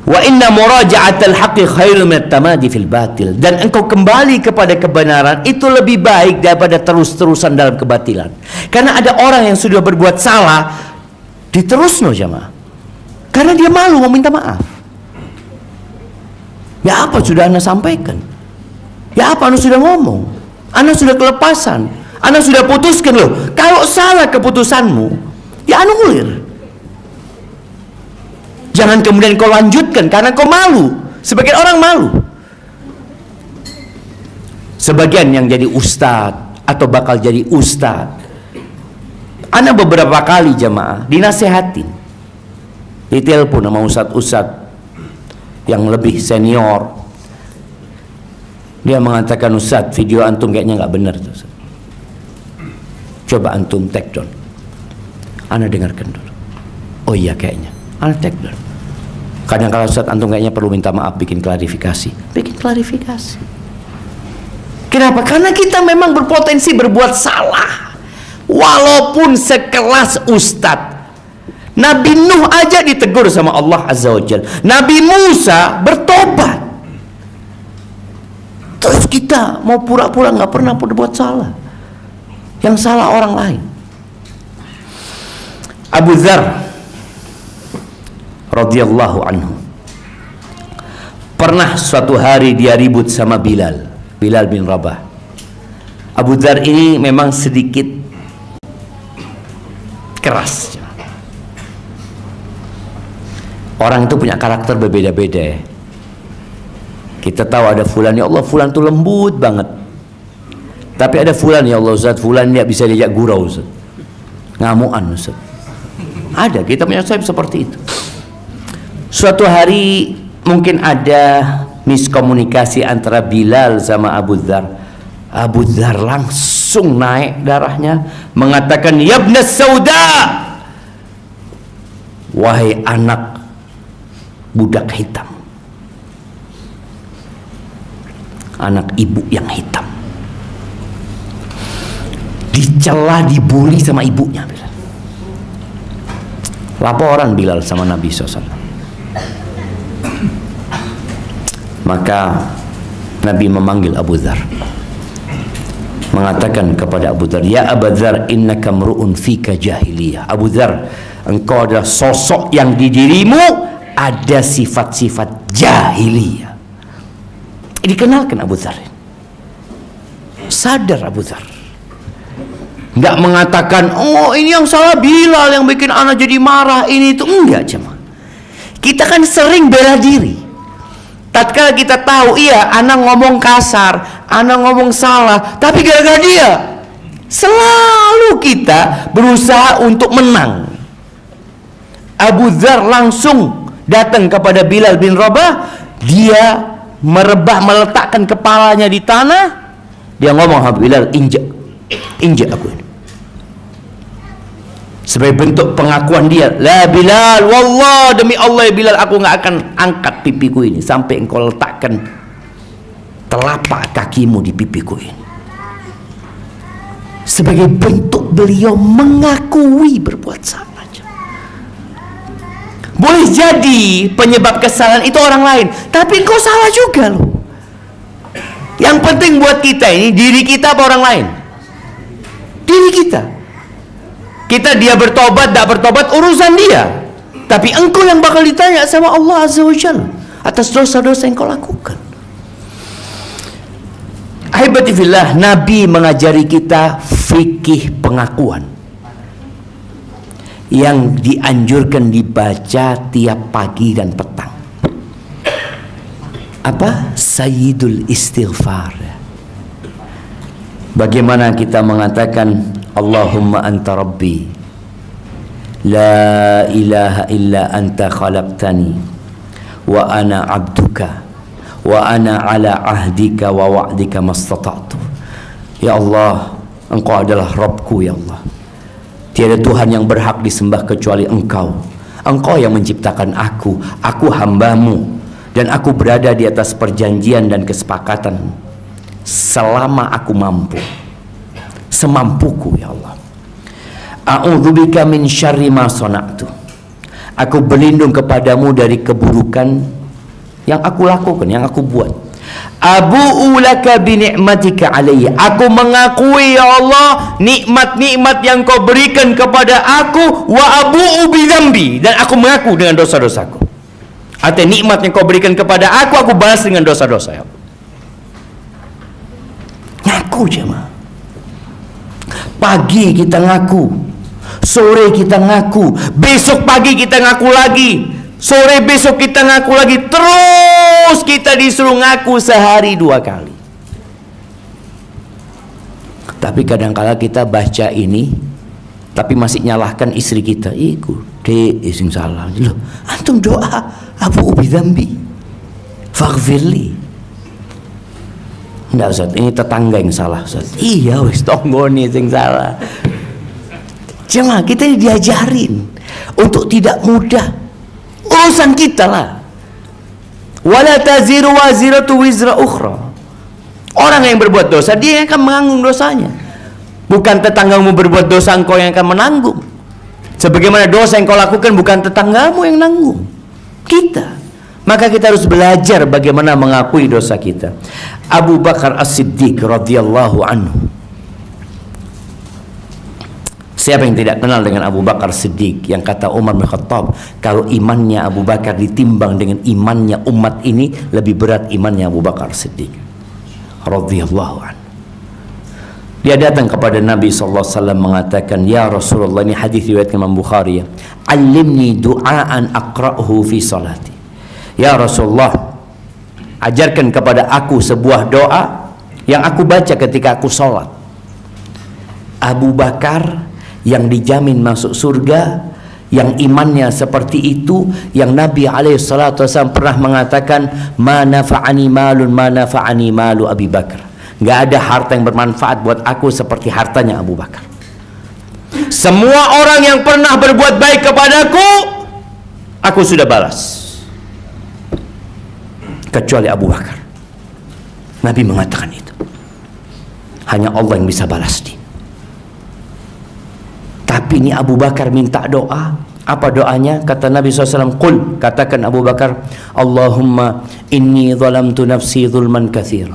A: Wa inna muraja'atal haqqi khairum minat tamadi fil batil. Dan engkau kembali kepada kebenaran itu lebih baik daripada terus-terusan dalam kebatilan. Karena ada orang yang sudah berbuat salah diterusno, jemaah. Karena dia malu mau minta maaf. Ya apa sudah Anda sampaikan? Ya apa Anda sudah ngomong? Anda sudah kelepasan. Anda sudah putuskan loh. Kalau salah keputusanmu, ya anulir. Jangan kemudian kau lanjutkan karena kau malu. Sebagian orang malu. Sebagian yang jadi ustadz atau bakal jadi ustadz, ana beberapa kali jemaah dinasehatin, ditelepon sama ustadz-ustadz yang lebih senior. Dia mengatakan, Ustadz, video antum kayaknya nggak benar tuh, Ustadz. Coba antum take down. Ana dengarkan dulu. Oh iya kayaknya. Ana take down. Kadang-kadang Ustadz, antum kayaknya perlu minta maaf, bikin klarifikasi. Bikin klarifikasi. Kenapa? Karena kita memang berpotensi berbuat salah. Walaupun sekelas Ustadz. Nabi Nuh aja ditegur sama Allah Azza wa Jalla. Nabi Musa bertobat. Terus kita mau pura-pura nggak pernah berbuat salah. Yang salah orang lain. Abu Dzar radhiyallahu anhu pernah suatu hari dia ribut sama Bilal bin Rabah. Abu Dzar ini memang sedikit keras. Orang itu punya karakter berbeda-beda. Kita tahu ada fulan, ya Allah, fulan itu lembut banget. Tapi ada fulan, ya Allah Ustaz, fulan dia bisa diajak gurau Ustaz, ngamuan Ustaz. Ada, kita punya sahib seperti itu. Suatu hari mungkin ada miskomunikasi antara Bilal sama Abu Dzar. Abu Dzar langsung naik darahnya, mengatakan, ya ibnas sauda, wahai anak budak hitam, anak ibu yang hitam. Dicela, dibully sama ibunya Bilal. Laporan Bilal sama Nabi SAW. Maka Nabi memanggil Abu Dzar, mengatakan kepada Abu Dzar, ya Abu Dzar, innaka mru'un fika jahiliyah. Abu Dzar, engkau adalah sosok yang di dirimu ada sifat-sifat jahiliyah. Dikenalkan Abu Dzar. Sadar Abu Dzar. Enggak mengatakan, oh ini yang salah Bilal yang bikin anak jadi marah, ini itu. Enggak, jemaah. Kita kan sering bela diri. Tatkala kita tahu, iya anak ngomong kasar, anak ngomong salah, tapi gara-gara dia, selalu kita berusaha untuk menang. Abu Dzar langsung datang kepada Bilal bin Rabah. Dia meletakkan kepalanya di tanah. Dia ngomong, Bilal, injak aku ini. Sebagai bentuk pengakuan dia, la Bilal, wallah, demi Allah ya Bilal, aku nggak akan angkat pipiku ini sampai engkau letakkan telapak kakimu di pipiku ini. Sebagai bentuk beliau mengakui berbuat salah. Boleh jadi penyebab kesalahan itu orang lain, tapi engkau salah juga loh. Yang penting buat kita ini, diri kita apa orang lain? Diri kita. Dia bertobat, tak bertobat, urusan dia. Tapi engkau yang bakal ditanya sama Allah Azza wa Jalla atas dosa-dosa yang kau lakukan. Ahibati fillah, Nabi mengajari kita fikih pengakuan yang dianjurkan dibaca tiap pagi dan petang. Apa? Sayyidul istighfar. Bagaimana kita mengatakan Allahumma anta rabbi la ilaha illa anta khalaqtani wa ana abduka wa ana ala ahdika wa wa'dika mastata'tu. Ya Allah, engkau adalah Rabbku ya Allah. Tiada Tuhan yang berhak disembah kecuali engkau. Engkau yang menciptakan aku hambamu, dan aku berada di atas perjanjian dan kesepakatan selama aku mampu, semampuku ya Allah. A'udzubika min syarri ma sana'tu. Aku berlindung kepadamu dari keburukan yang aku lakukan, yang aku buat. Abu'u laka bi ni'matika alayya. Aku mengakui ya Allah nikmat-nikmat yang kau berikan kepada aku, wa abu'u bi dzambi, dan aku mengaku dengan dosa-dosaku. Artinya nikmat yang kau berikan kepada aku balas dengan dosa-dosa ya Allah. Ngaku jemaah. Pagi kita ngaku, sore kita ngaku, besok pagi kita ngaku lagi, sore besok kita ngaku lagi, terus kita disuruh ngaku sehari 2 kali. Tapi kadang-kala kita baca ini tapi masih nyalahkan istri kita. Iku dek sing salah. Loh, antum doa abu ubi dzambi faghfirli. Enggak Ustaz, ini tetangga yang salah Ustaz. Iya wis tonggone sing salah. Cuma kita diajarin untuk tidak mudah, urusan kita lah. Wala taziru waziratu wizra ukhra. Orang yang berbuat dosa, dia yang akan menanggung dosanya. Bukan tetanggamu berbuat dosa, engkau yang akan menanggung. Sebagaimana dosa yang kau lakukan, bukan tetanggamu yang nanggung, kita. Maka kita harus belajar bagaimana mengakui dosa kita. Abu Bakar As-Siddiq radhiyallahu anhu. Siapa yang tidak kenal dengan Abu Bakar Siddiq? Yang kata Umar bin Khattab, kalau imannya Abu Bakar ditimbang dengan imannya umat ini, lebih berat imannya Abu Bakar Siddiq radhiyallahu anhu. Dia datang kepada Nabi SAW mengatakan, ya Rasulullah, ini hadis riwayat Imam Bukhari ya, alimni du'aan aqra'uhu fi salati. Ya Rasulullah, ajarkan kepada aku sebuah doa yang aku baca ketika aku sholat. Abu Bakar yang dijamin masuk surga, yang imannya seperti itu, yang Nabi SAW pernah mengatakan, ma nafa'ani malu Abi Bakar. Nggak ada harta yang bermanfaat buat aku seperti hartanya Abu Bakar. Semua orang yang pernah berbuat baik kepadaku, aku sudah balas, kecuali Abu Bakar. Nabi mengatakan itu. Hanya Allah yang bisa balas dia. Tapi ini Abu Bakar minta doa, Apa doanya? Kata Nabi SAW, Qul, katakan Abu Bakar, Allahumma inni zalamtu nafsi zulman katsira.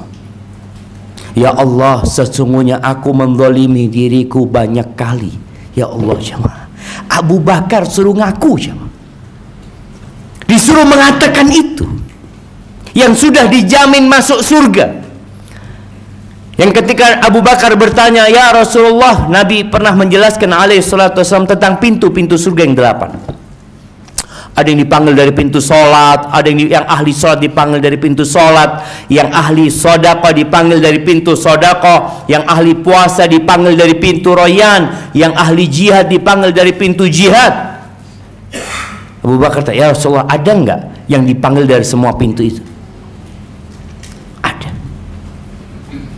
A: Ya Allah, sesungguhnya aku menzalimi diriku banyak kali. Ya Allah, jemaah. Abu Bakar suruh ngaku, jemaah. Disuruh mengatakan itu. Yang sudah dijamin masuk surga. Yang ketika Abu Bakar bertanya, ya Rasulullah, Nabi pernah menjelaskan alaihi salatu wasallam tentang pintu-pintu surga yang 8. Ada yang dipanggil dari pintu sholat, ada yang ahli sholat dipanggil dari pintu sholat, yang ahli sodaqah dipanggil dari pintu sodaqah, yang ahli puasa dipanggil dari pintu royan, yang ahli jihad dipanggil dari pintu jihad. Abu Bakar tanya, ya Rasulullah, ada enggak yang dipanggil dari semua pintu itu?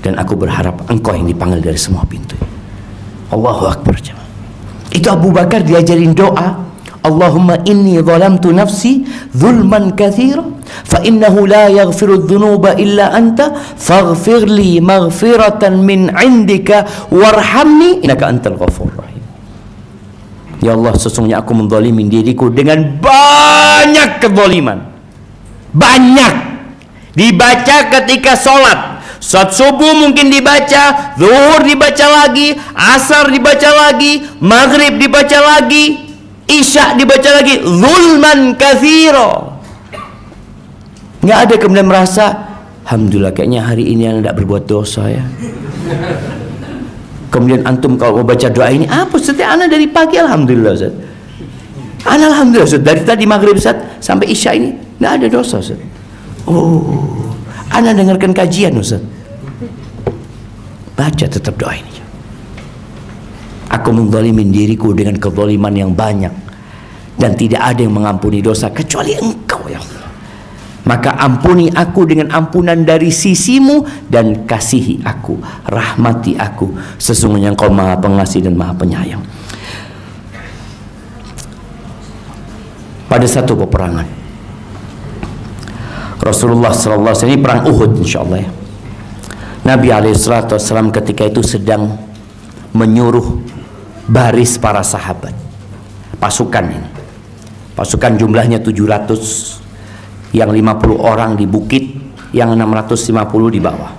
A: Dan aku berharap engkau yang dipanggil dari semua pintu. Allahu Akbar. Itu Abu Bakar diajarin doa, Allahumma inni zalamtu nafsi zulman katsira fa innahu la yaghfiru dzunuba illa anta faghfir li maghfiratan min indika warhamni innaka antal ghafurur rahim. Ya Allah, sesungguhnya aku menzalimi diriku dengan banyak kezaliman. Banyak. Dibaca ketika sholat. Saat subuh mungkin dibaca, zuhur dibaca lagi, asar dibaca lagi, maghrib dibaca lagi, isya dibaca lagi, zulman katsira. Nggak ada kemudian merasa, alhamdulillah kayaknya hari ini anda tidak berbuat dosa ya. Kemudian antum kalau mau baca doa ini, apa setiap anda dari pagi alhamdulillah Ustaz. Ana alhamdulillah Ustaz, dari tadi maghrib Ustaz sampai isya ini nggak ada dosa Ustaz. Oh, Anda dengarkan kajian Ustaz. Baca tetap doa ini. Aku menzalimin diriku dengan kezaliman yang banyak, dan tidak ada yang mengampuni dosa kecuali Engkau ya Allah. Maka ampuni aku dengan ampunan dari sisimu, dan kasihi aku, rahmati aku, sesungguhnya Engkau Maha Pengasih dan Maha Penyayang. Pada satu peperangan, Rasulullah SAW, ini perang Uhud insyaallah ya, Nabi SAW ketika itu sedang menyuruh baris para sahabat, pasukan ini, pasukan jumlahnya 700, yang 50 orang di bukit, yang 650 di bawah.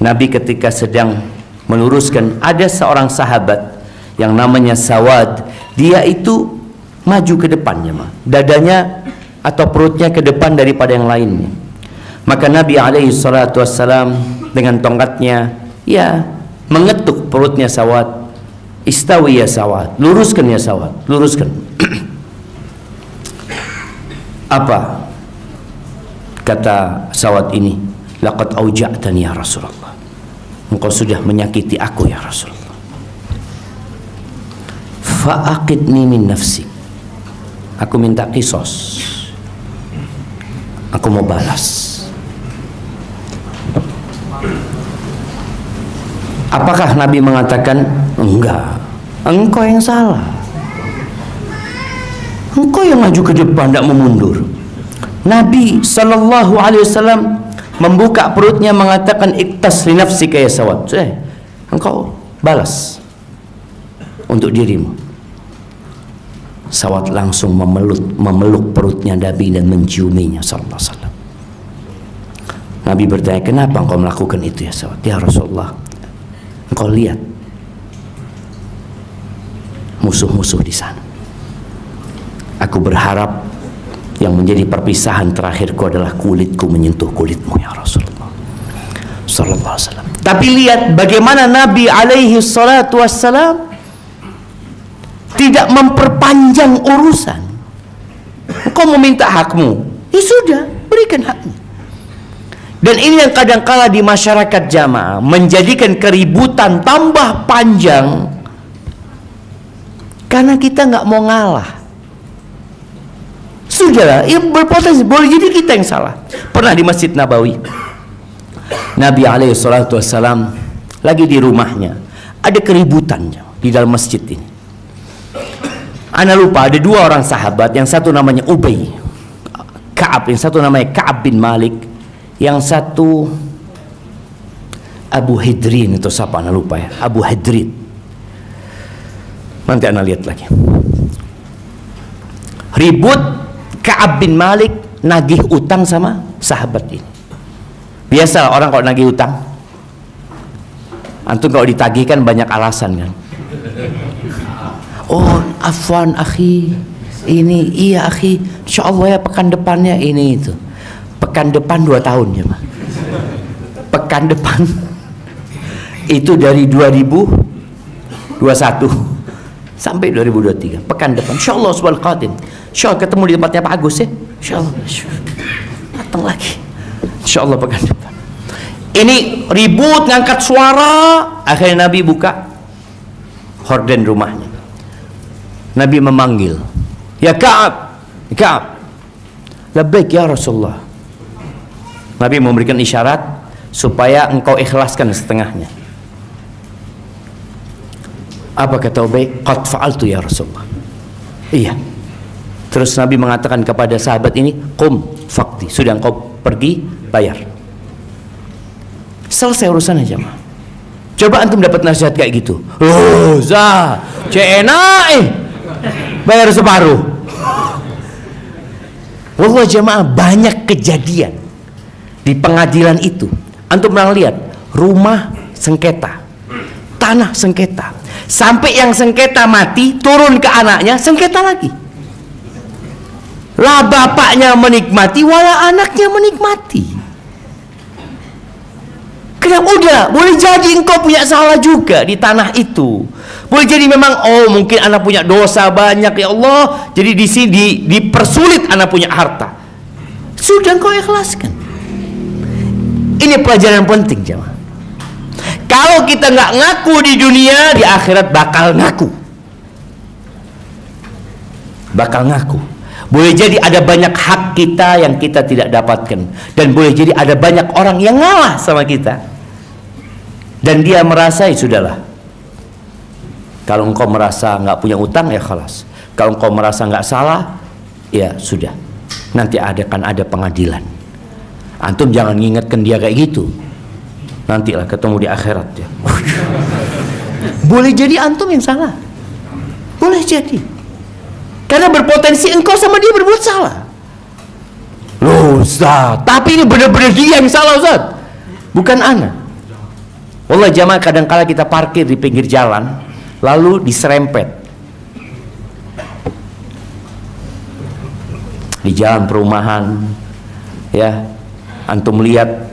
A: Nabi ketika sedang meluruskan, ada seorang sahabat yang namanya Sawad, dia itu maju ke depannya, dadanya atau perutnya ke depan daripada yang lainnya. Maka Nabi SAW dengan tongkatnya ya mengetuk perutnya Sawad. Istawi ya Sawad, luruskan ya Sawad, luruskan. Apa kata Sawad ini? Laqad auja'tani ya Rasulullah, engkau sudah menyakiti aku ya Rasulullah. Fa'aqidni min nafsi, aku minta qisas, aku mau balas. Apakah Nabi mengatakan enggak, engkau yang salah, engkau yang maju ke depan, tidak memundur? Nabi SAW membuka perutnya mengatakan iktas li nafsika ya Sawad, engkau balas untuk dirimu. Sawad langsung memeluk perutnya Nabi dan menciuminya sallallahu alaihi wasallam. Nabi bertanya, kenapa engkau melakukan itu ya Sawad? Ya Rasulullah, engkau lihat musuh-musuh di sana. Aku berharap yang menjadi perpisahan terakhirku adalah kulitku menyentuh kulitmu ya Rasulullah sallallahu alaihi wasallam. Tapi lihat bagaimana Nabi alaihi salatu wassalam tidak memperpanjang urusan. Engkau meminta hakmu, ya sudah, berikan hakmu. Dan ini yang kadangkala di masyarakat jamaah menjadikan keributan tambah panjang karena kita nggak mau ngalah. Sudahlah, ya berpotensi boleh jadi kita yang salah. Pernah di Masjid Nabawi, Nabi SAW lagi di rumahnya, ada keributan di dalam masjid ini. Ana lupa, ada dua orang sahabat, yang satu namanya Ubay Ka'ab, yang satu namanya Ka'ab bin Malik, yang satu Abu Hidrin, itu siapa ana lupa ya, Abu Hidrin. Nanti ana lihat lagi. Ribut Ka'ab bin Malik nagih utang sama sahabat ini. Biasa orang kalau nagih utang, antum kalau ditagihkan banyak alasan kan. Oh, afwan akhi, ini iya akhi, insyaallah ya pekan depannya ini itu. Pekan depan 2 tahun ya Pak. Pekan depan itu dari 2021 sampai 2023. Pekan depan insyaallah subhanahu qadim. Insyaallah ketemu di tempatnya Pak Agus ya. Insyaallah. Datang lagi. Insyaallah pekan depan. Ini ribut ngangkat suara, akhirnya Nabi buka horden rumahnya. Nabi memanggil, "Ya Ka'ab, Ka'ab." "Labbaik ya Rasulullah." Nabi memberikan isyarat supaya engkau ikhlaskan setengahnya. Apa kata Ubay? "Qad fa'altu ya Rasulullah." Iya. Terus Nabi mengatakan kepada sahabat ini, "Qum fakti." Sudah engkau pergi bayar. Selesai urusannya jemaah. Coba antum dapat nasihat kayak gitu. Oh, bayar separuh. Wallah jemaah, banyak kejadian di pengadilan itu. Antum pernah lihat rumah sengketa, tanah sengketa, sampai yang sengketa mati turun ke anaknya sengketa lagi. Lah bapaknya menikmati, wala anaknya menikmati. Kenapa? Udah, boleh jadi engkau punya salah juga di tanah itu. Boleh jadi memang, oh mungkin anak punya dosa banyak ya Allah, jadi di sini dipersulit anak punya harta. Sudah engkau ikhlaskan. Ini pelajaran penting jemaah. Kalau kita nggak ngaku di dunia, di akhirat bakal ngaku. Bakal ngaku. Boleh jadi ada banyak hak kita yang kita tidak dapatkan, dan boleh jadi ada banyak orang yang ngalah sama kita. Dan dia merasa, ya sudahlah. Kalau engkau merasa nggak punya utang, ya khalas. Kalau engkau merasa nggak salah, ya sudah. Nanti akan ada pengadilan. Antum jangan ngingetkan dia kayak gitu. Nantilah ketemu di akhirat ya. Boleh jadi antum yang salah. Boleh jadi. Karena berpotensi engkau sama dia berbuat salah. Loh Ustaz, tapi ini benar-benar dia yang salah Ustaz, bukan anak. Wallah jamaah, kadang-kala kita parkir di pinggir jalan lalu diserempet di jalan perumahan ya. Antum lihat,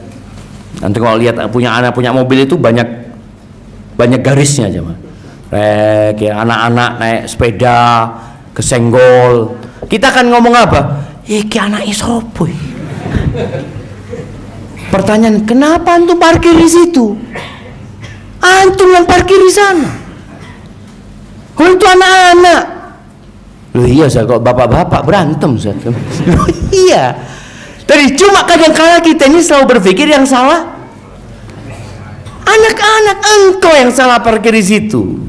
A: antum kalau lihat punya anak punya mobil itu banyak garisnya jamaah. Ya, anak-anak naik sepeda kesenggol, kita akan ngomong apa? Iki anak isopoy. Pertanyaan, kenapa antum parkir di situ? Antum yang parkir di sana. Untuk anak-anak. Loh iya, saya kok bapak-bapak berantem Ustaz. Iya. Tadi cuma kadang-kala kita ini selalu berpikir yang salah anak-anak, engkau yang salah parkir di situ.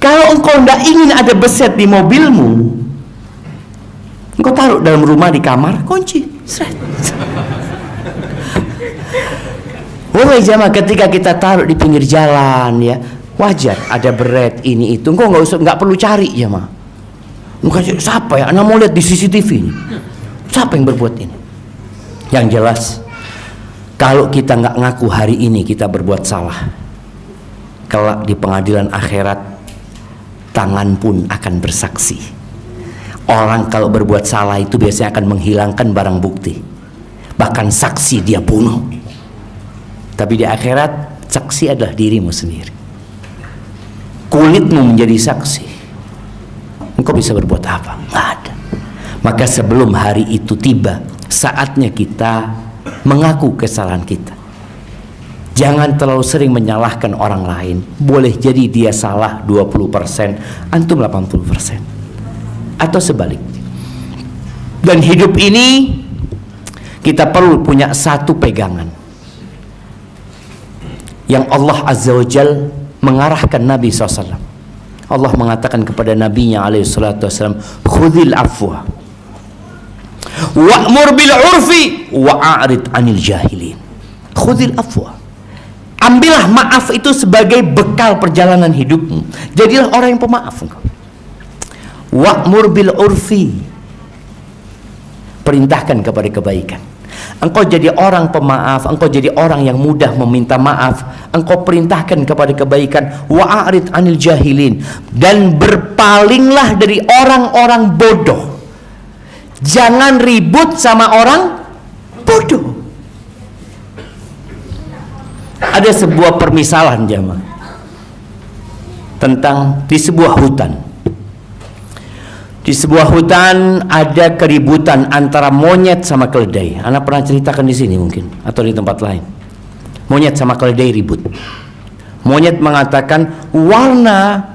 A: Kalau engkau tidak ingin ada beset di mobilmu, engkau taruh dalam rumah di kamar, kunci. Wahai jamaah, ketika kita taruh di pinggir jalan ya, wajar ada beret ini itu. Engkau nggak perlu cari jamaah. Engkau siapa ya? Anak mau lihat di CCTV ini. Siapa yang berbuat ini? Yang jelas, kalau kita nggak ngaku hari ini kita berbuat salah, kelak di pengadilan akhirat tangan pun akan bersaksi. Orang kalau berbuat salah itu biasanya akan menghilangkan barang bukti, bahkan saksi dia bunuh. Tapi di akhirat saksi adalah dirimu sendiri. Kulitmu menjadi saksi. Engkau bisa berbuat apa? Nggak ada. Maka sebelum hari itu tiba, saatnya kita mengaku kesalahan kita. Jangan terlalu sering menyalahkan orang lain. Boleh jadi dia salah 20%, antum 80%. Atau sebaliknya. Dan hidup ini kita perlu punya satu pegangan yang Allah Azza wa Jal mengarahkan Nabi SAW. Allah mengatakan kepada Nabinya SAW, khudhil afwa wa'mur bil urfi wa'arid anil jahilin. Khudhil afwa, ambillah maaf itu sebagai bekal perjalanan hidupmu. Jadilah orang yang pemaaf engkau. Wa'mur bil urfi, perintahkan kepada kebaikan. Engkau jadi orang pemaaf, engkau jadi orang yang mudah meminta maaf, engkau perintahkan kepada kebaikan. Wa'arid anil jahilin, dan berpalinglah dari orang-orang bodoh. Jangan ribut sama orang bodoh. Ada sebuah permisalan jamaah tentang di sebuah hutan. Di sebuah hutan ada keributan antara monyet sama keledai. Anak pernah ceritakan di sini mungkin atau di tempat lain. Monyet sama keledai ribut. Monyet mengatakan warna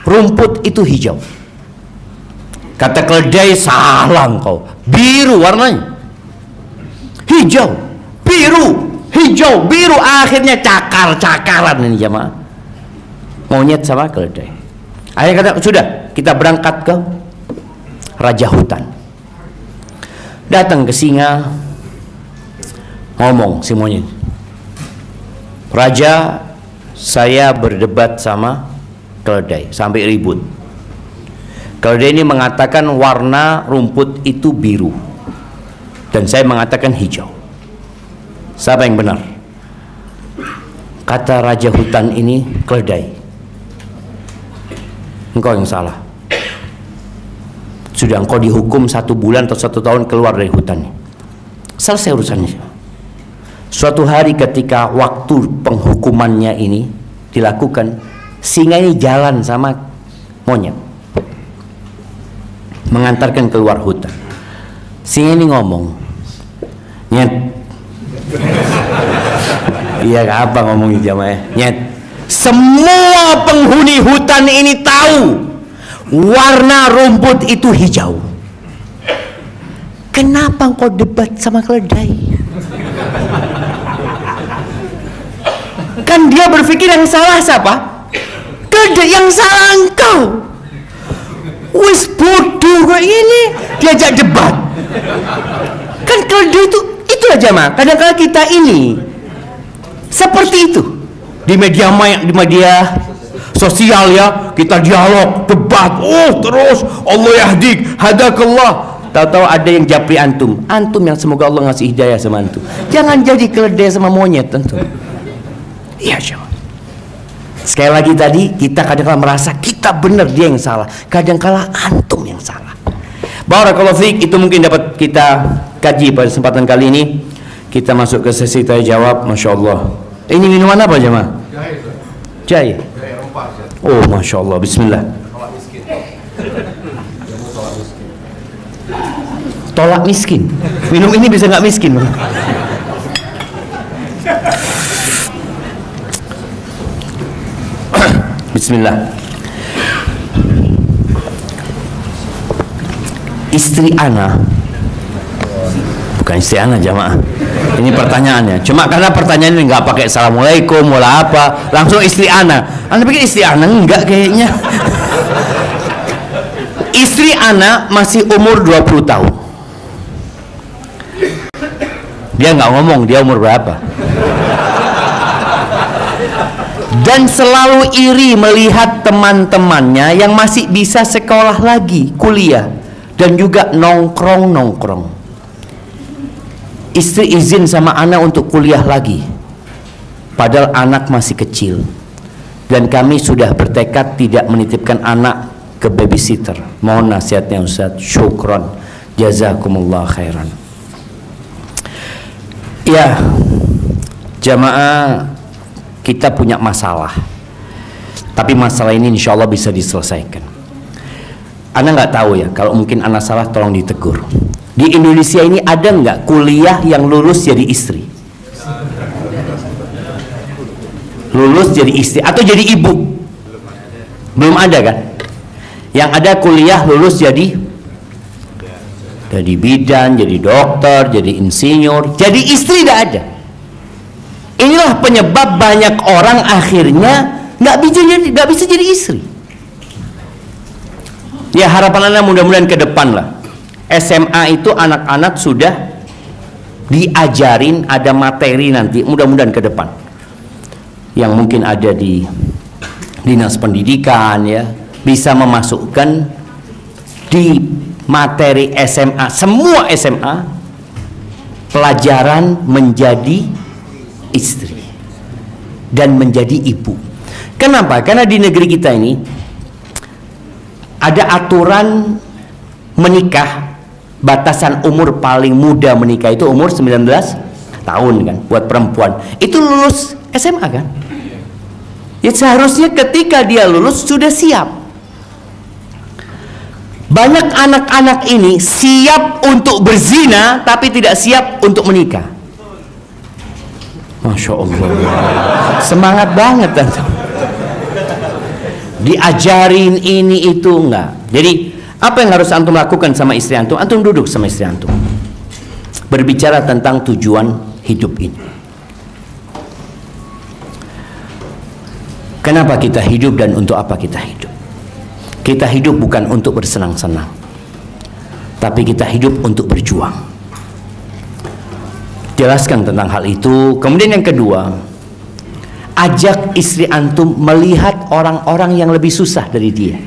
A: rumput itu hijau. Kata keledai, salah engkau, biru warnanya. Hijau, biru, hijau, biru, akhirnya cakar-cakaran ini jamaah. Monyet sama keledai. Akhirnya kata, sudah, kita berangkat ke raja hutan. Datang ke singa, ngomong si monyet, raja, saya berdebat sama keledai sampai ribut. Keledai ini mengatakan warna rumput itu biru dan saya mengatakan hijau. Siapa yang benar? Kata raja hutan ini, keledai, engkau yang salah. Sudah engkau dihukum 1 bulan atau 1 tahun keluar dari hutan. Selesai urusannya. Suatu hari ketika waktu penghukumannya ini dilakukan, singa ini jalan sama monyet, mengantarkan keluar hutan. Singa ini ngomong, nyet. Iya apa ngomongin jamaah? Nyet. Semua penghuni hutan ini tahu warna rumput itu hijau. Kenapa engkau debat sama keledai? Kan dia berpikir yang salah siapa? Keledai. Yang salah engkau. Wis bodoh kayak ini diajak debat. Kan keledai itu aja mah. Kadang-kadang kita ini seperti itu di media sosial ya, kita dialog, debat, terus Allah yahdik, hadakallah. Tahu-tahu ada yang japri antum yang semoga Allah ngasih hidayah sama antum. Jangan jadi keledai sama monyet antum. Iya jemaah. Sekali lagi tadi, kita kadang-kala merasa kita benar, dia yang salah. Kadang-kala antum yang salah. Barakallahu fiik, itu mungkin dapat kita kaji pada kesempatan kali ini. Kita masuk ke sesi tanya jawab. Masya Allah. Ini minuman apa jemaah? Jahe. Oh, Masya Allah, bismillah. Tolak miskin. Minum ini bisa nggak miskin? Bismillah. Istri ana, bukan istri ana jamaah. Ini pertanyaannya. Cuma karena pertanyaan ini nggak pakai assalamualaikum wala apa, langsung istri ana. Anda pikir istri ana? Enggak kayaknya. Istri ana masih umur 20 tahun. Dia nggak ngomong dia umur berapa. Dan selalu iri melihat teman-temannya yang masih bisa sekolah lagi, kuliah, dan juga nongkrong-nongkrong. Istri izin sama anak untuk kuliah lagi, padahal anak masih kecil. Dan kami sudah bertekad tidak menitipkan anak ke babysitter. Mohon nasihatnya Ustaz. Syukron, jazakumullah khairan. Ya jamaah, kita punya masalah, tapi masalah ini insya Allah bisa diselesaikan. Anda nggak tahu ya, kalau mungkin anak salah tolong ditegur. Di Indonesia ini ada nggak kuliah yang lulus jadi istri? Lulus jadi istri atau jadi ibu? Belum ada kan? Yang ada kuliah lulus jadi bidan, jadi dokter, jadi insinyur, jadi istri tidak ada. Inilah penyebab banyak orang akhirnya nggak bisa jadi istri. Ya harapan Anda mudah-mudahan ke depan lah, SMA itu anak-anak sudah diajarin, ada materi nanti mudah-mudahan ke depan yang mungkin ada di dinas pendidikan ya, bisa memasukkan di materi SMA, semua SMA, pelajaran menjadi istri dan menjadi ibu. Kenapa? Karena di negeri kita ini ada aturan menikah, batasan umur paling muda menikah itu umur 19 tahun kan, buat perempuan. Itu lulus SMA kan? Ya seharusnya ketika dia lulus sudah siap. Banyak anak-anak ini siap untuk berzina tapi tidak siap untuk menikah. Masya Allah, semangat banget antum. Diajarin ini itu enggak. Jadi apa yang harus antum lakukan sama istri antum? Antum duduk sama istri antum, berbicara tentang tujuan hidup ini. Kenapa kita hidup dan untuk apa kita hidup? Kita hidup bukan untuk bersenang-senang, tapi kita hidup untuk berjuang. Jelaskan tentang hal itu. Kemudian yang kedua, ajak istri antum melihat orang-orang yang lebih susah dari dia.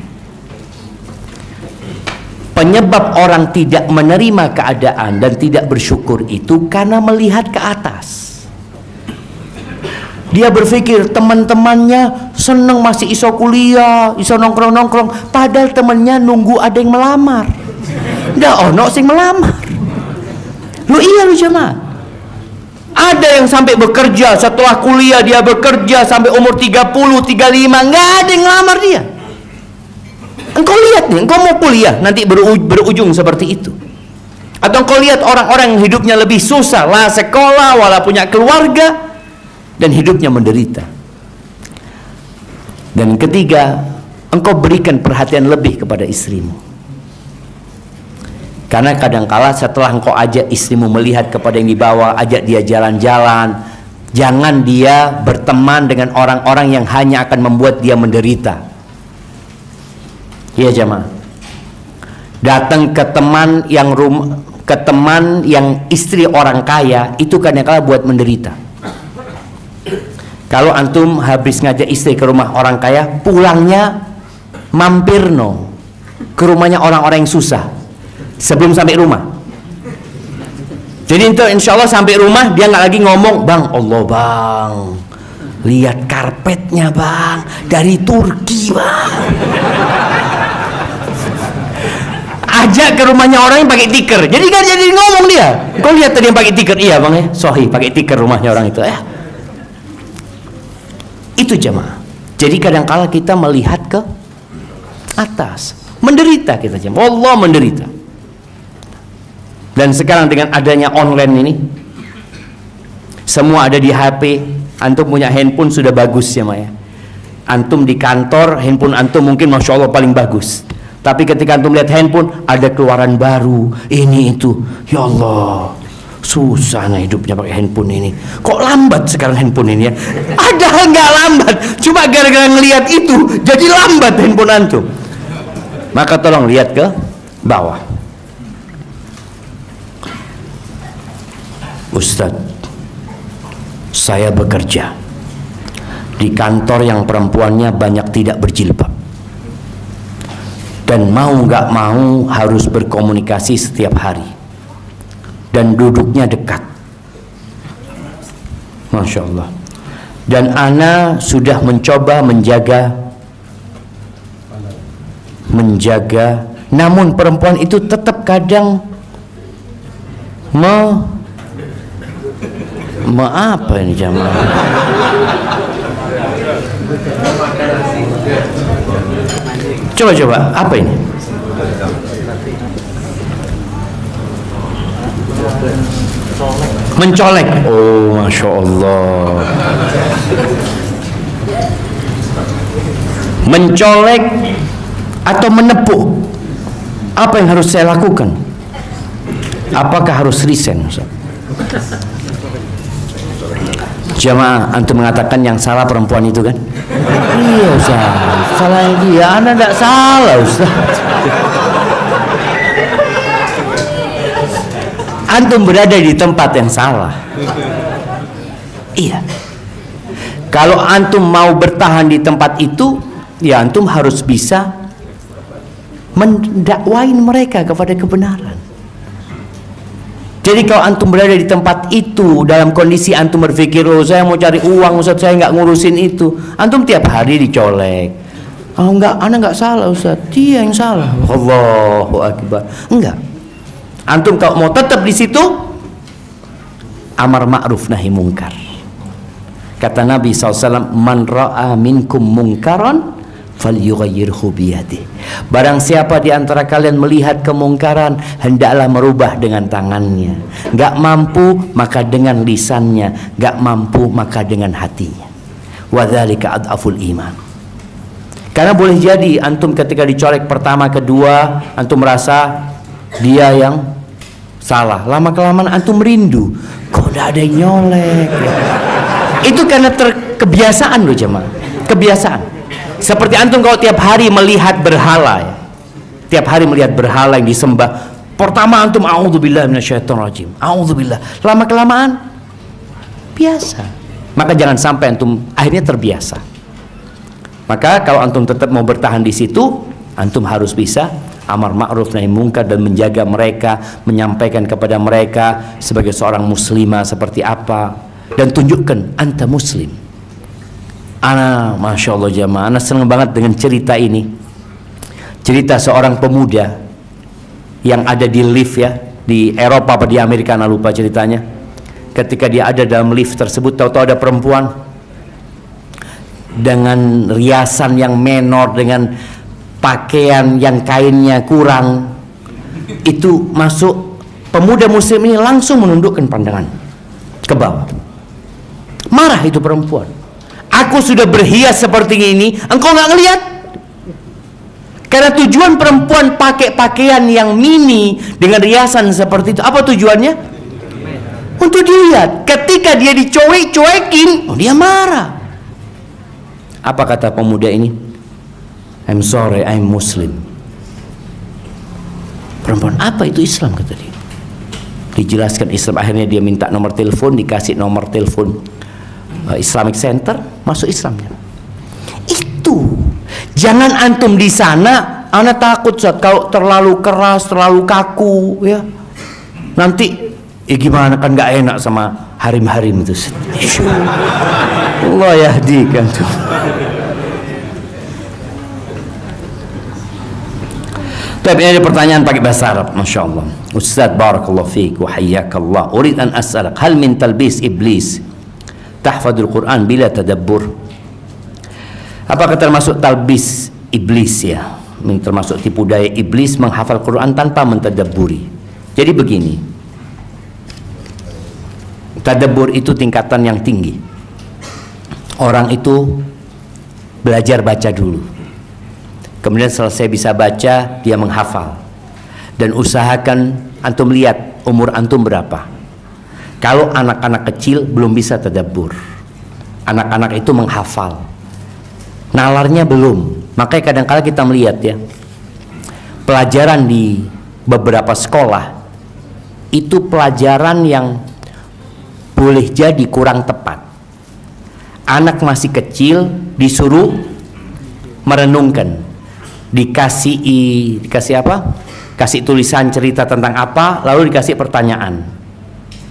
A: Penyebab orang tidak menerima keadaan dan tidak bersyukur itu karena melihat ke atas. Dia berpikir teman-temannya seneng masih iso kuliah, iso nongkrong-nongkrong, padahal temannya nunggu ada yang melamar. Nggak ono sing melamar. Lu iya lu jemaah. Ada yang sampai bekerja setelah kuliah, dia bekerja sampai umur 30, 35, nggak ada yang ngelamar dia. Engkau lihat nih, engkau mau kuliah nanti berujung seperti itu. Atau engkau lihat orang-orang yang hidupnya lebih susah, lah sekolah, wala punya keluarga, dan hidupnya menderita. Dan ketiga, engkau berikan perhatian lebih kepada istrimu. Karena kadangkala setelah engkau ajak istrimu melihat kepada yang di bawah, ajak dia jalan-jalan, jangan dia berteman dengan orang-orang yang hanya akan membuat dia menderita. Iya jemaah. Datang ke teman yang istri orang kaya itu kadangkala buat menderita. Kalau antum habis ngajak istri ke rumah orang kaya, pulangnya mampir ke rumahnya orang-orang yang susah sebelum sampai rumah. Jadi itu insya Allah sampai rumah dia nggak lagi ngomong, bang, Allah bang, lihat karpetnya bang, dari Turki bang. Ajak ke rumahnya orang yang pakai tikar. Jadi kan jadi ngomong dia. Kau lihat tadi yang pakai tikar, iya bang ya, sohi pakai tikar rumahnya orang itu. Itu jemaah. Jadi kadang-kala kita melihat ke atas, menderita kita jemaah. Allah menderita. Dan sekarang dengan adanya online ini, semua ada di HP. Antum punya handphone sudah bagus ya Maya. Antum di kantor, handphone antum mungkin masya Allah paling bagus. Tapi ketika antum lihat handphone, ada keluaran baru, ini itu. Ya Allah, susah hidupnya pakai handphone ini. Kok lambat sekarang handphone ini ya? Ada nggak lambat, cuma gara-gara ngelihat itu jadi lambat handphone antum. Maka tolong lihat ke bawah. Ustadz, saya bekerja di kantor yang perempuannya banyak tidak berjilbab, dan mau nggak mau harus berkomunikasi setiap hari dan duduknya dekat. Masya Allah. Dan ana sudah mencoba menjaga, namun perempuan itu tetap kadang apa ini jamaah? Coba apa ini? Mencolek. Oh, masya Allah. Mencolek atau menepuk. Apa yang harus saya lakukan? Apakah harus resign? Jamaah, antum mengatakan yang salah perempuan itu kan? Iya Ustaz, salahnya dia. Anda tidak salah Ustaz. Antum berada di tempat yang salah. Iya. Kalau antum mau bertahan di tempat itu, ya antum harus bisa mendakwain mereka kepada kebenaran. Jadi kalau antum berada di tempat itu dalam kondisi antum berpikir, oh saya mau cari uang Ustaz, saya nggak ngurusin itu, antum tiap hari dicolek. Oh enggak, anak nggak salah Ustaz, dia yang salah. Allahu Akbar. Enggak. Antum kalau mau tetap di situ, amar ma'ruf nahi mungkar. Kata Nabi SAW, man ra'a minkum mungkaran falyughayyirhu biyadihi. Barang siapa di antara kalian melihat kemungkaran, hendaklah merubah dengan tangannya. Enggak mampu, maka dengan lisannya. Enggak mampu, maka dengan hatinya. Wa dzalika adhaful iman. Karena boleh jadi antum ketika dicolek pertama, kedua, antum merasa dia yang salah. Lama kelamaan antum rindu, kok tidak ada yang nyolek ya? Itu karena kebiasaan loh jemaah. Kebiasaan. Seperti antum kalau tiap hari melihat berhala ya. Tiap hari melihat berhala yang disembah. Pertama antum a'udzubillah minasyaitonirrajim. A'udzubillah. Lama kelamaan biasa. Maka jangan sampai antum akhirnya terbiasa. Maka kalau antum tetap mau bertahan di situ, antum harus bisa amar ma'ruf nahi mungkar dan menjaga mereka, menyampaikan kepada mereka sebagai seorang muslimah seperti apa, dan tunjukkan anta muslim. Ana, masya Allah jamaah, ana senang banget dengan cerita ini. Cerita seorang pemuda yang ada di lift ya, di Eropa apa di Amerika, ana lupa ceritanya. Ketika dia ada dalam lift tersebut, tahu-tahu ada perempuan dengan riasan yang menor, dengan pakaian yang kainnya kurang. Itu masuk, pemuda muslim ini langsung menundukkan pandangan ke bawah. Marah itu perempuan. Aku sudah berhias seperti ini, engkau nggak ngelihat? Karena tujuan perempuan pakai pakaian yang mini dengan riasan seperti itu, apa tujuannya? Untuk dilihat. Ketika dia dicuek-cuekin, oh dia marah. Apa kata pemuda ini? I'm sorry, I'm Muslim. Perempuan, apa itu Islam, kata dia. Dijelaskan Islam, akhirnya dia minta nomor telepon, dikasih nomor telepon Islamic Center, masuk Islamnya. Itu. Jangan antum di sana, anak takut kalau terlalu keras, terlalu kaku, ya. Nanti, gimana kan nggak enak sama harim-harim itu. Allah yahdikan tuh. Tapi ini ada pertanyaan pakai bahasa Arab, masya Allah. Ustaz, barakallahu fiik wa hayyakallah. Urid an as'alak, hal min talbis iblis tahfadul Quran bila tadabbur? Apakah termasuk talbis iblis ya? Termasuk tipu daya iblis menghafal Quran tanpa mentadabburi. Jadi begini, tadabbur itu tingkatan yang tinggi. Orang itu belajar baca dulu, kemudian selesai bisa baca, dia menghafal. Dan usahakan antum lihat umur antum berapa. Kalau anak-anak kecil belum bisa tadabbur, anak-anak itu menghafal, nalarnya belum. Makanya kadang-kadang kita melihat ya, pelajaran di beberapa sekolah itu pelajaran yang boleh jadi kurang tepat. Anak masih kecil disuruh merenungkan, dikasih apa? Kasih tulisan cerita tentang apa, lalu dikasih pertanyaan.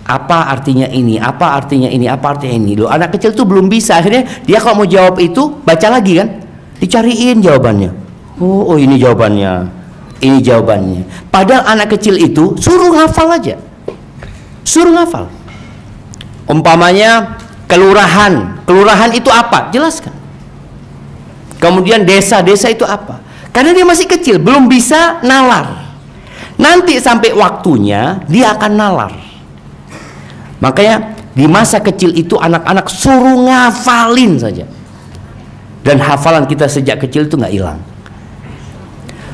A: Apa artinya ini? Apa artinya ini? Apa artinya ini? Loh, anak kecil tuh belum bisa. Akhirnya dia kalau mau jawab itu baca lagi kan? Dicariin jawabannya. Oh ini jawabannya. Ini jawabannya. Padahal anak kecil itu suruh ngafal aja. Suruh ngafal. Umpamanya kelurahan. Kelurahan itu apa? Jelaskan. Kemudian desa-desa itu apa? Karena dia masih kecil, belum bisa nalar. Nanti sampai waktunya dia akan nalar. Makanya di masa kecil itu anak-anak suruh ngafalin saja. Dan hafalan kita sejak kecil itu nggak hilang.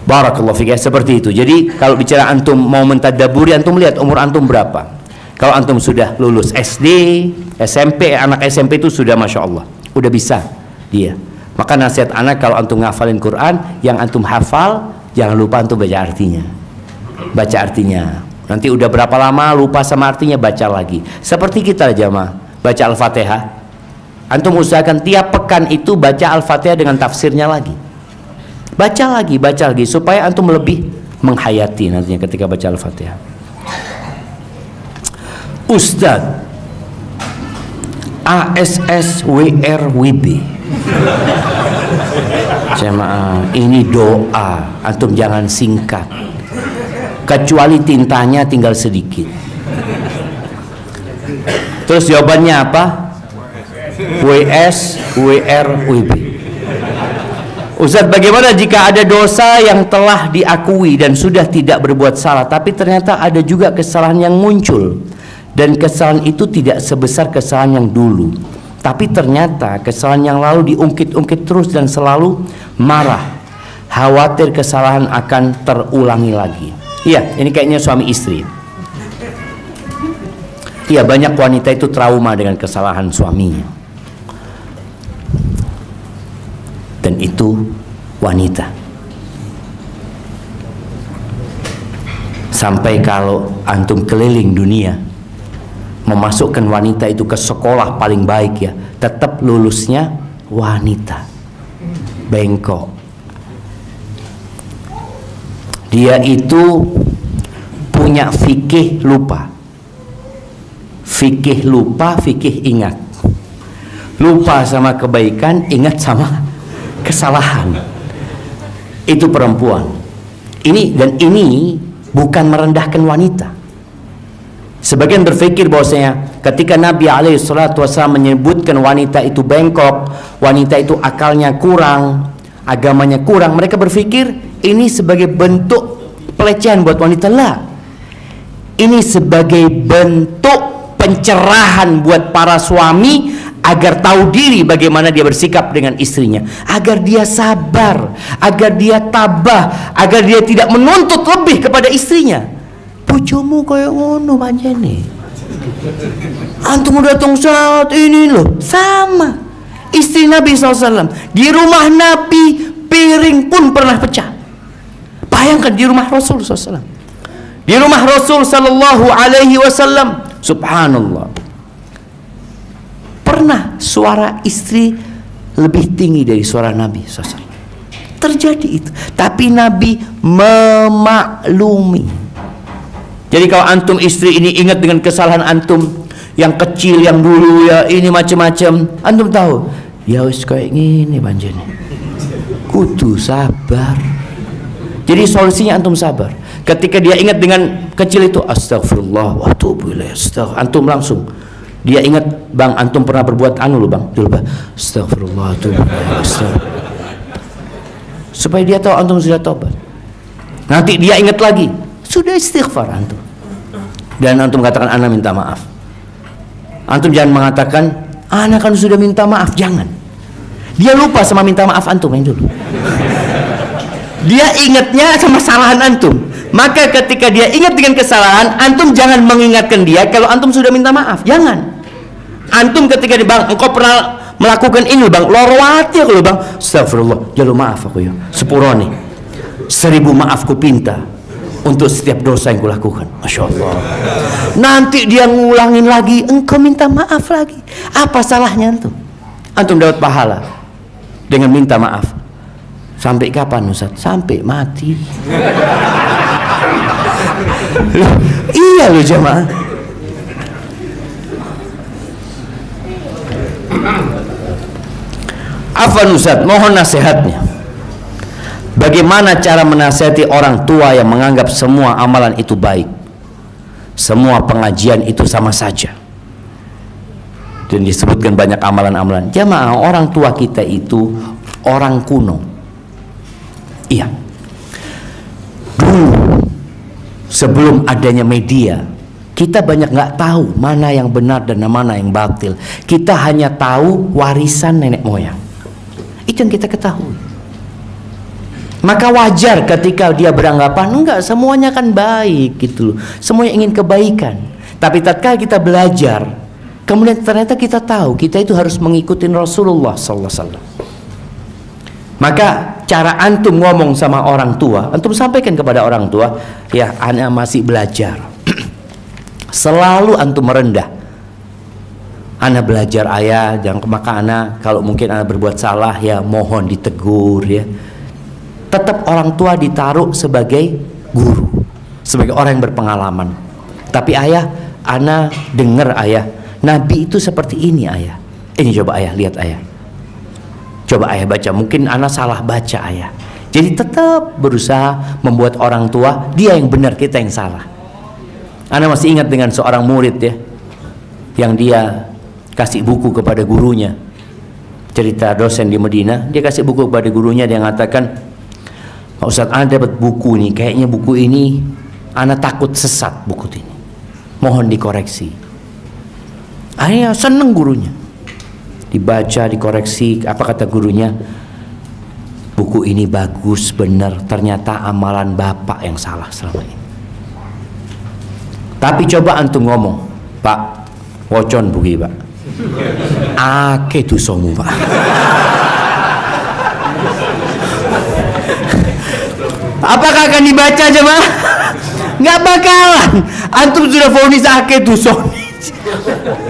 A: Barakallahu fiik, seperti itu. Jadi kalau bicara antum mau mentadaburi, antum lihat umur antum berapa. Kalau antum sudah lulus SD, SMP, anak SMP itu sudah masya Allah, udah bisa dia. Maka nasihat anak kalau antum ngafalin Quran, yang antum hafal jangan lupa antum baca artinya. Baca artinya. Nanti udah berapa lama lupa sama artinya, baca lagi. Seperti kita jamaah baca Al-Fatihah. Antum usahakan tiap pekan itu baca Al-Fatihah dengan tafsirnya lagi. Baca lagi supaya antum lebih menghayati nantinya ketika baca Al-Fatihah. Ustadz ASSWRWB jemaah, ini doa, antum jangan singkat, kecuali tintanya tinggal sedikit. Terus jawabannya apa? WSWRWB. Ustaz, bagaimana jika ada dosa yang telah diakui dan sudah tidak berbuat salah, tapi ternyata ada juga kesalahan yang muncul, dan kesalahan itu tidak sebesar kesalahan yang dulu, tapi ternyata kesalahan yang lalu diungkit-ungkit terus dan selalu marah, khawatir kesalahan akan terulangi lagi. Iya, ini kayaknya suami istri. Iya, banyak wanita itu trauma dengan kesalahan suaminya. Dan itu wanita. Sampai kalau antum keliling dunia memasukkan wanita itu ke sekolah paling baik ya, tetap lulusnya wanita. Bengkok. Dia itu punya fikih lupa. Fikih lupa, fikih ingat. Lupa sama kebaikan, ingat sama kesalahan. Itu perempuan. Ini bukan merendahkan wanita. Sebagian berpikir bahwasanya ketika Nabi SAW menyebutkan wanita itu bengkok, wanita itu akalnya kurang, agamanya kurang, mereka berpikir ini sebagai bentuk pelecehan buat wanita. Lah, ini sebagai bentuk pencerahan buat para suami agar tahu diri bagaimana dia bersikap dengan istrinya, agar dia sabar, agar dia tabah, agar dia tidak menuntut lebih kepada istrinya. Bojomu koyo ngono pancene, antum datang saat ini loh, sama istri Nabi SAW. Di rumah Nabi piring pun pernah pecah. Bayangkan di rumah Rasul SAW, di rumah Rasul SAW, subhanallah, pernah suara istri lebih tinggi dari suara Nabi SAW. Terjadi itu, tapi Nabi memaklumi. Jadi kalau antum istri ini ingat dengan kesalahan antum yang kecil yang dulu ya, ini macam-macam, antum tahu ya wis kayak gini banjirnya, kudu sabar. Jadi solusinya antum sabar. Ketika dia ingat dengan kecil itu, astagfirullah wa atubu ilaih, antum langsung, dia ingat, bang antum pernah berbuat anu loh bang, dulu bang, astagfirullah wa atubu ilaih, supaya dia tahu antum sudah tobat. Nanti dia ingat lagi, sudah istighfar antum, dan antum katakan ana minta maaf. Antum jangan mengatakan ana kan sudah minta maaf, jangan. Dia lupa sama minta maaf antum yang dulu. Dia ingatnya sama kesalahan antum. Maka ketika dia ingat dengan kesalahan, antum jangan mengingatkan dia kalau antum sudah minta maaf. Jangan. Antum ketika di bang, engkau pernah melakukan ini bang, lorwati aku bang, astagfirullah, jalur maaf aku ya, sepurone, 1000 maaf ku pinta untuk setiap dosa yang kulakukan. Masya Allah. Nanti dia ngulangin lagi, engkau minta maaf lagi. Apa salahnya antum? Antum dapat pahala dengan minta maaf. Sampai kapan Ustaz? Sampai mati. Loh, iya loh jemaah. Afwan Ustaz, mohon nasihatnya. Bagaimana cara menasihati orang tua yang menganggap semua amalan itu baik, semua pengajian itu sama saja, dan disebutkan banyak amalan-amalan. Jamaah, orang tua kita itu orang kuno. Iya, dulu sebelum adanya media, kita banyak nggak tahu mana yang benar dan mana yang batil. Kita hanya tahu warisan nenek moyang, itu yang kita ketahui. Maka wajar ketika dia beranggapan enggak, semuanya kan baik gitu loh, semuanya ingin kebaikan. Tapi tatkala kita belajar, kemudian ternyata kita tahu kita itu harus mengikuti Rasulullah SAW. Maka cara antum ngomong sama orang tua, antum sampaikan kepada orang tua, ya anak masih belajar. Selalu antum merendah, anak belajar ayah, jangan, maka anak kalau mungkin anak berbuat salah ya mohon ditegur ya. Tetap orang tua ditaruh sebagai guru, sebagai orang yang berpengalaman. Tapi ayah, ana dengar ayah, Nabi itu seperti ini ayah. Ini coba ayah lihat ayah. Coba ayah baca, mungkin ana salah baca ayah. Jadi tetap berusaha membuat orang tua dia yang benar, kita yang salah. Ana masih ingat dengan seorang murid ya, yang dia kasih buku kepada gurunya. Cerita dosen di Madinah, dia kasih buku kepada gurunya, dia mengatakan, Pak Ustadz, ana dapat buku nih, kayaknya buku ini ana takut sesat buku ini. Mohon dikoreksi. Akhirnya seneng gurunya. Dibaca, dikoreksi, apa kata gurunya? Buku ini bagus, benar, ternyata amalan bapak yang salah selama ini. Tapi coba antum ngomong, Pak, wocon bugi Pak. Ake dosamu Pak. Apakah akan dibaca jemaah? Nggak bakalan. Antum sudah vonis ake dosa.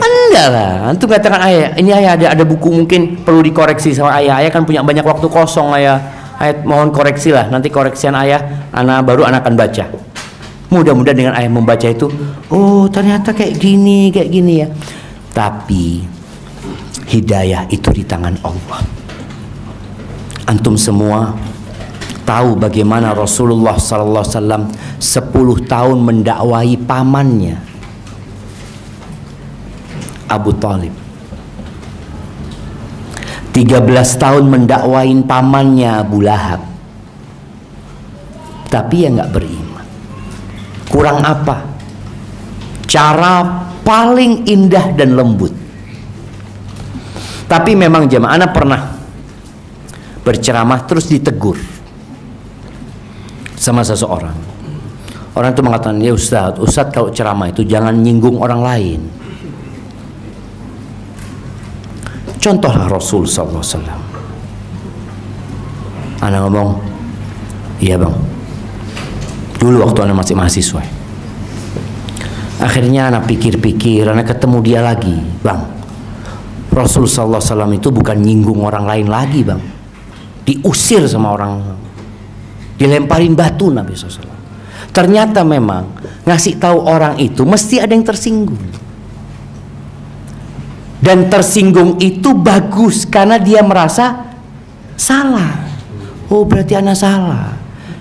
A: Enggak lah. Antum katakan ayah, ini ayah ada buku mungkin perlu dikoreksi sama ayah. Ayah kan punya banyak waktu kosong ayah. Ayah mohon koreksi lah. Nanti koreksian ayah, baru anak akan baca. Mudah-mudahan dengan ayah membaca itu, oh ternyata kayak gini ya. Tapi hidayah itu di tangan Allah. Antum semua tahu bagaimana Rasulullah SAW 10 tahun mendakwahi pamannya Abu Talib, 13 tahun mendakwain pamannya Abu Lahab, tapi ya nggak beriman. Kurang apa? Cara paling indah dan lembut. Tapi memang jemaah, anak pernah berceramah terus ditegur sama seseorang. Orang itu mengatakan, ya Ustadz kalau ceramah itu jangan nyinggung orang lain. Contohlah Rasul SAW. Anak ngomong, iya bang, dulu waktu anak masih mahasiswa, akhirnya anak pikir-pikir, anak ketemu dia lagi, bang, Rasul SAW itu bukan nyinggung orang lain lagi bang, diusir sama orang, dilemparin batu Nabi SAW. Ternyata memang ngasih tahu orang itu mesti ada yang tersinggung, dan tersinggung itu bagus karena dia merasa salah. Oh berarti anak salah.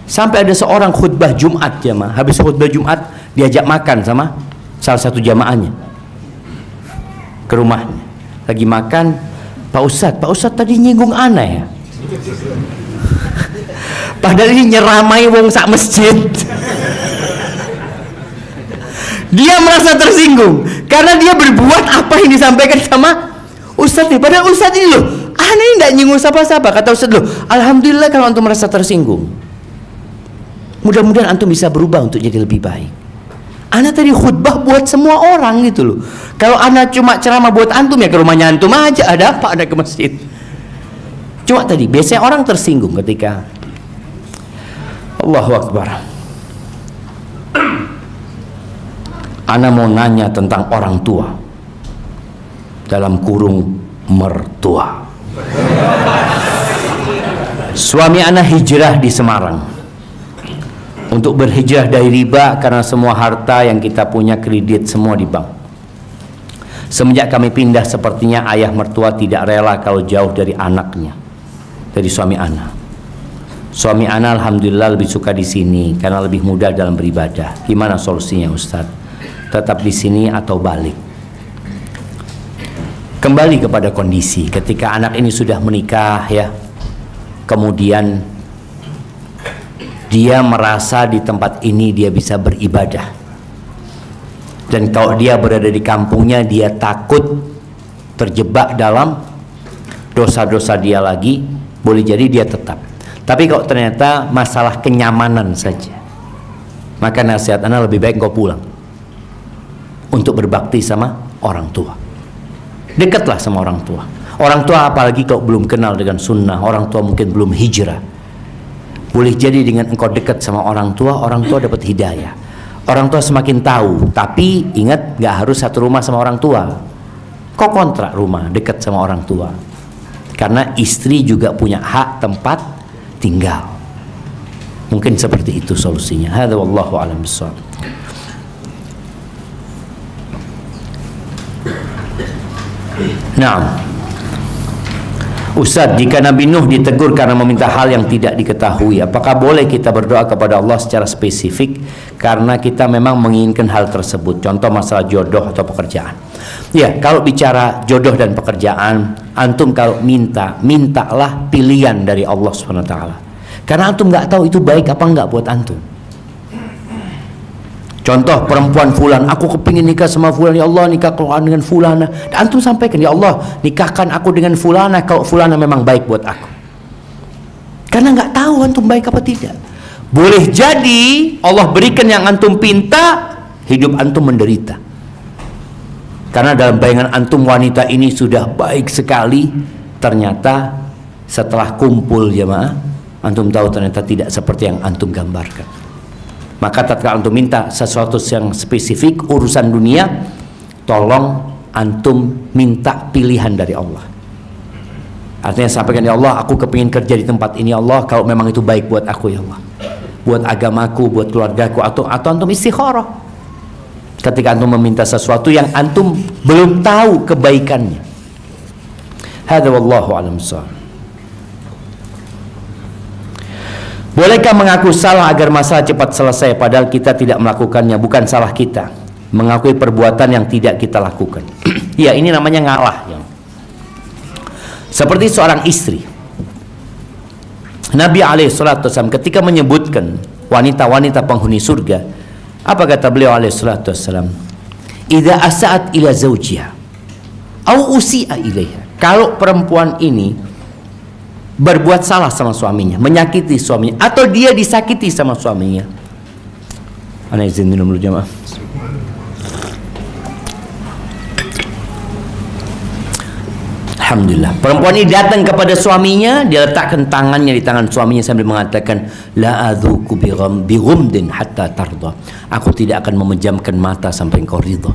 A: Sampai ada seorang khutbah Jumat jamaah, habis khutbah Jumat diajak makan sama salah satu jamaahnya ke rumahnya. Lagi makan, Pak Ustadz tadi nyinggung ana ya. Padahal ini nyeramai wong sak masjid. Dia merasa tersinggung karena dia berbuat apa yang disampaikan sama Ustadz. Padahal Ustadz ini loh, ana ini tidak nyinggung siapa-siapa. Kata Ustadz loh, alhamdulillah kalau antum merasa tersinggung. Mudah-mudahan antum bisa berubah untuk jadi lebih baik. Ana tadi khutbah buat semua orang gitu loh. Kalau ana cuma ceramah buat antum ya ke rumahnya antum aja. Ada apa ada ke masjid? Cuma tadi biasanya orang tersinggung ketika Allahu Akbar. Ana mau nanya tentang orang tua dalam kurung mertua. Suami ana hijrah di Semarang untuk berhijrah dari riba karena semua harta yang kita punya kredit semua di bank. Semenjak kami pindah sepertinya ayah mertua tidak rela kalau jauh dari anaknya, dari suami ana. Suami ana alhamdulillah lebih suka di sini karena lebih mudah dalam beribadah. Gimana solusinya Ustadz? Tetap di sini atau balik? Kembali kepada kondisi ketika anak ini sudah menikah ya, kemudian dia merasa di tempat ini dia bisa beribadah, dan kalau dia berada di kampungnya dia takut terjebak dalam dosa-dosa dia lagi. Boleh jadi dia tetap, tapi kalau ternyata masalah kenyamanan saja, maka nasihat anak lebih baik kau pulang untuk berbakti sama orang tua. Dekatlah sama orang tua. Orang tua apalagi kau belum kenal dengan sunnah, orang tua mungkin belum hijrah. Boleh jadi dengan engkau dekat sama orang tua dapat hidayah. Orang tua semakin tahu, tapi ingat gak harus satu rumah sama orang tua. Kau kontrak rumah dekat sama orang tua, karena istri juga punya hak tempat tinggal. Mungkin seperti itu solusinya. Hadza wallahu a'lam bishawab. Naam. Ustaz, jika Nabi Nuh ditegur karena meminta hal yang tidak diketahui, apakah boleh kita berdoa kepada Allah secara spesifik karena kita memang menginginkan hal tersebut? Contoh masalah jodoh atau pekerjaan. Ya, kalau bicara jodoh dan pekerjaan, antum kalau mintalah pilihan dari Allah SWT. Karena antum nggak tahu itu baik apa enggak buat antum. Contoh perempuan fulan, aku kepingin nikah sama fulan, ya Allah nikahkan dengan fulana. Dan antum sampaikan, ya Allah nikahkan aku dengan fulana kalau fulana memang baik buat aku. Karena nggak tahu antum baik apa tidak. Boleh jadi Allah berikan yang antum pinta, hidup antum menderita. Karena dalam bayangan antum wanita ini sudah baik sekali, ternyata setelah kumpul jemaah, antum tahu ternyata tidak seperti yang antum gambarkan. Maka tatkala antum minta sesuatu yang spesifik urusan dunia, tolong antum minta pilihan dari Allah. Artinya sampaikan, ya Allah aku kepingin kerja di tempat ini, ya Allah kalau memang itu baik buat aku, ya Allah, buat agamaku, buat keluargaku, atau antum istikharah ketika antum meminta sesuatu yang antum belum tahu kebaikannya. Hadza wallahu a'lam bishawab. Bolehkah mengaku salah agar masalah cepat selesai padahal kita tidak melakukannya? Bukan salah kita, mengakui perbuatan yang tidak kita lakukan. Ya, ini namanya ngalah ya. Seperti seorang istri, Nabi SAW ketika menyebutkan wanita-wanita penghuni surga, apa kata beliau SAW? Idza asa'at ila zawjiha au usi'a ilaiha. Kalau perempuan ini berbuat salah sama suaminya, menyakiti suaminya, atau dia disakiti sama suaminya. Ana izin minum dulu jemaah. Alhamdulillah, perempuan ini datang kepada suaminya, dia letakkan tangannya di tangan suaminya sambil mengatakan, la adzuku bi ghumdin hatta tarda. Aku tidak akan memejamkan mata sampai engkau ridha.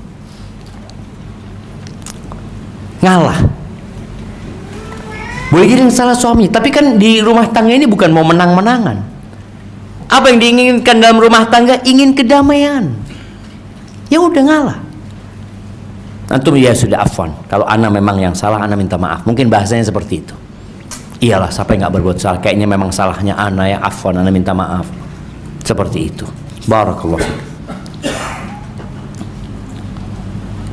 A: Ngalah. Boleh jadi salah suami, tapi kan di rumah tangga ini bukan mau menang-menangan. Apa yang diinginkan dalam rumah tangga? Ingin kedamaian. Ya udah ngalah. Antum ya sudah afwan. Kalau ana memang yang salah, ana minta maaf. Mungkin bahasanya seperti itu. Iyalah, siapa yang nggak berbuat salah? Kayaknya memang salahnya ana, ya afwan, ana minta maaf. Seperti itu. Barakallah.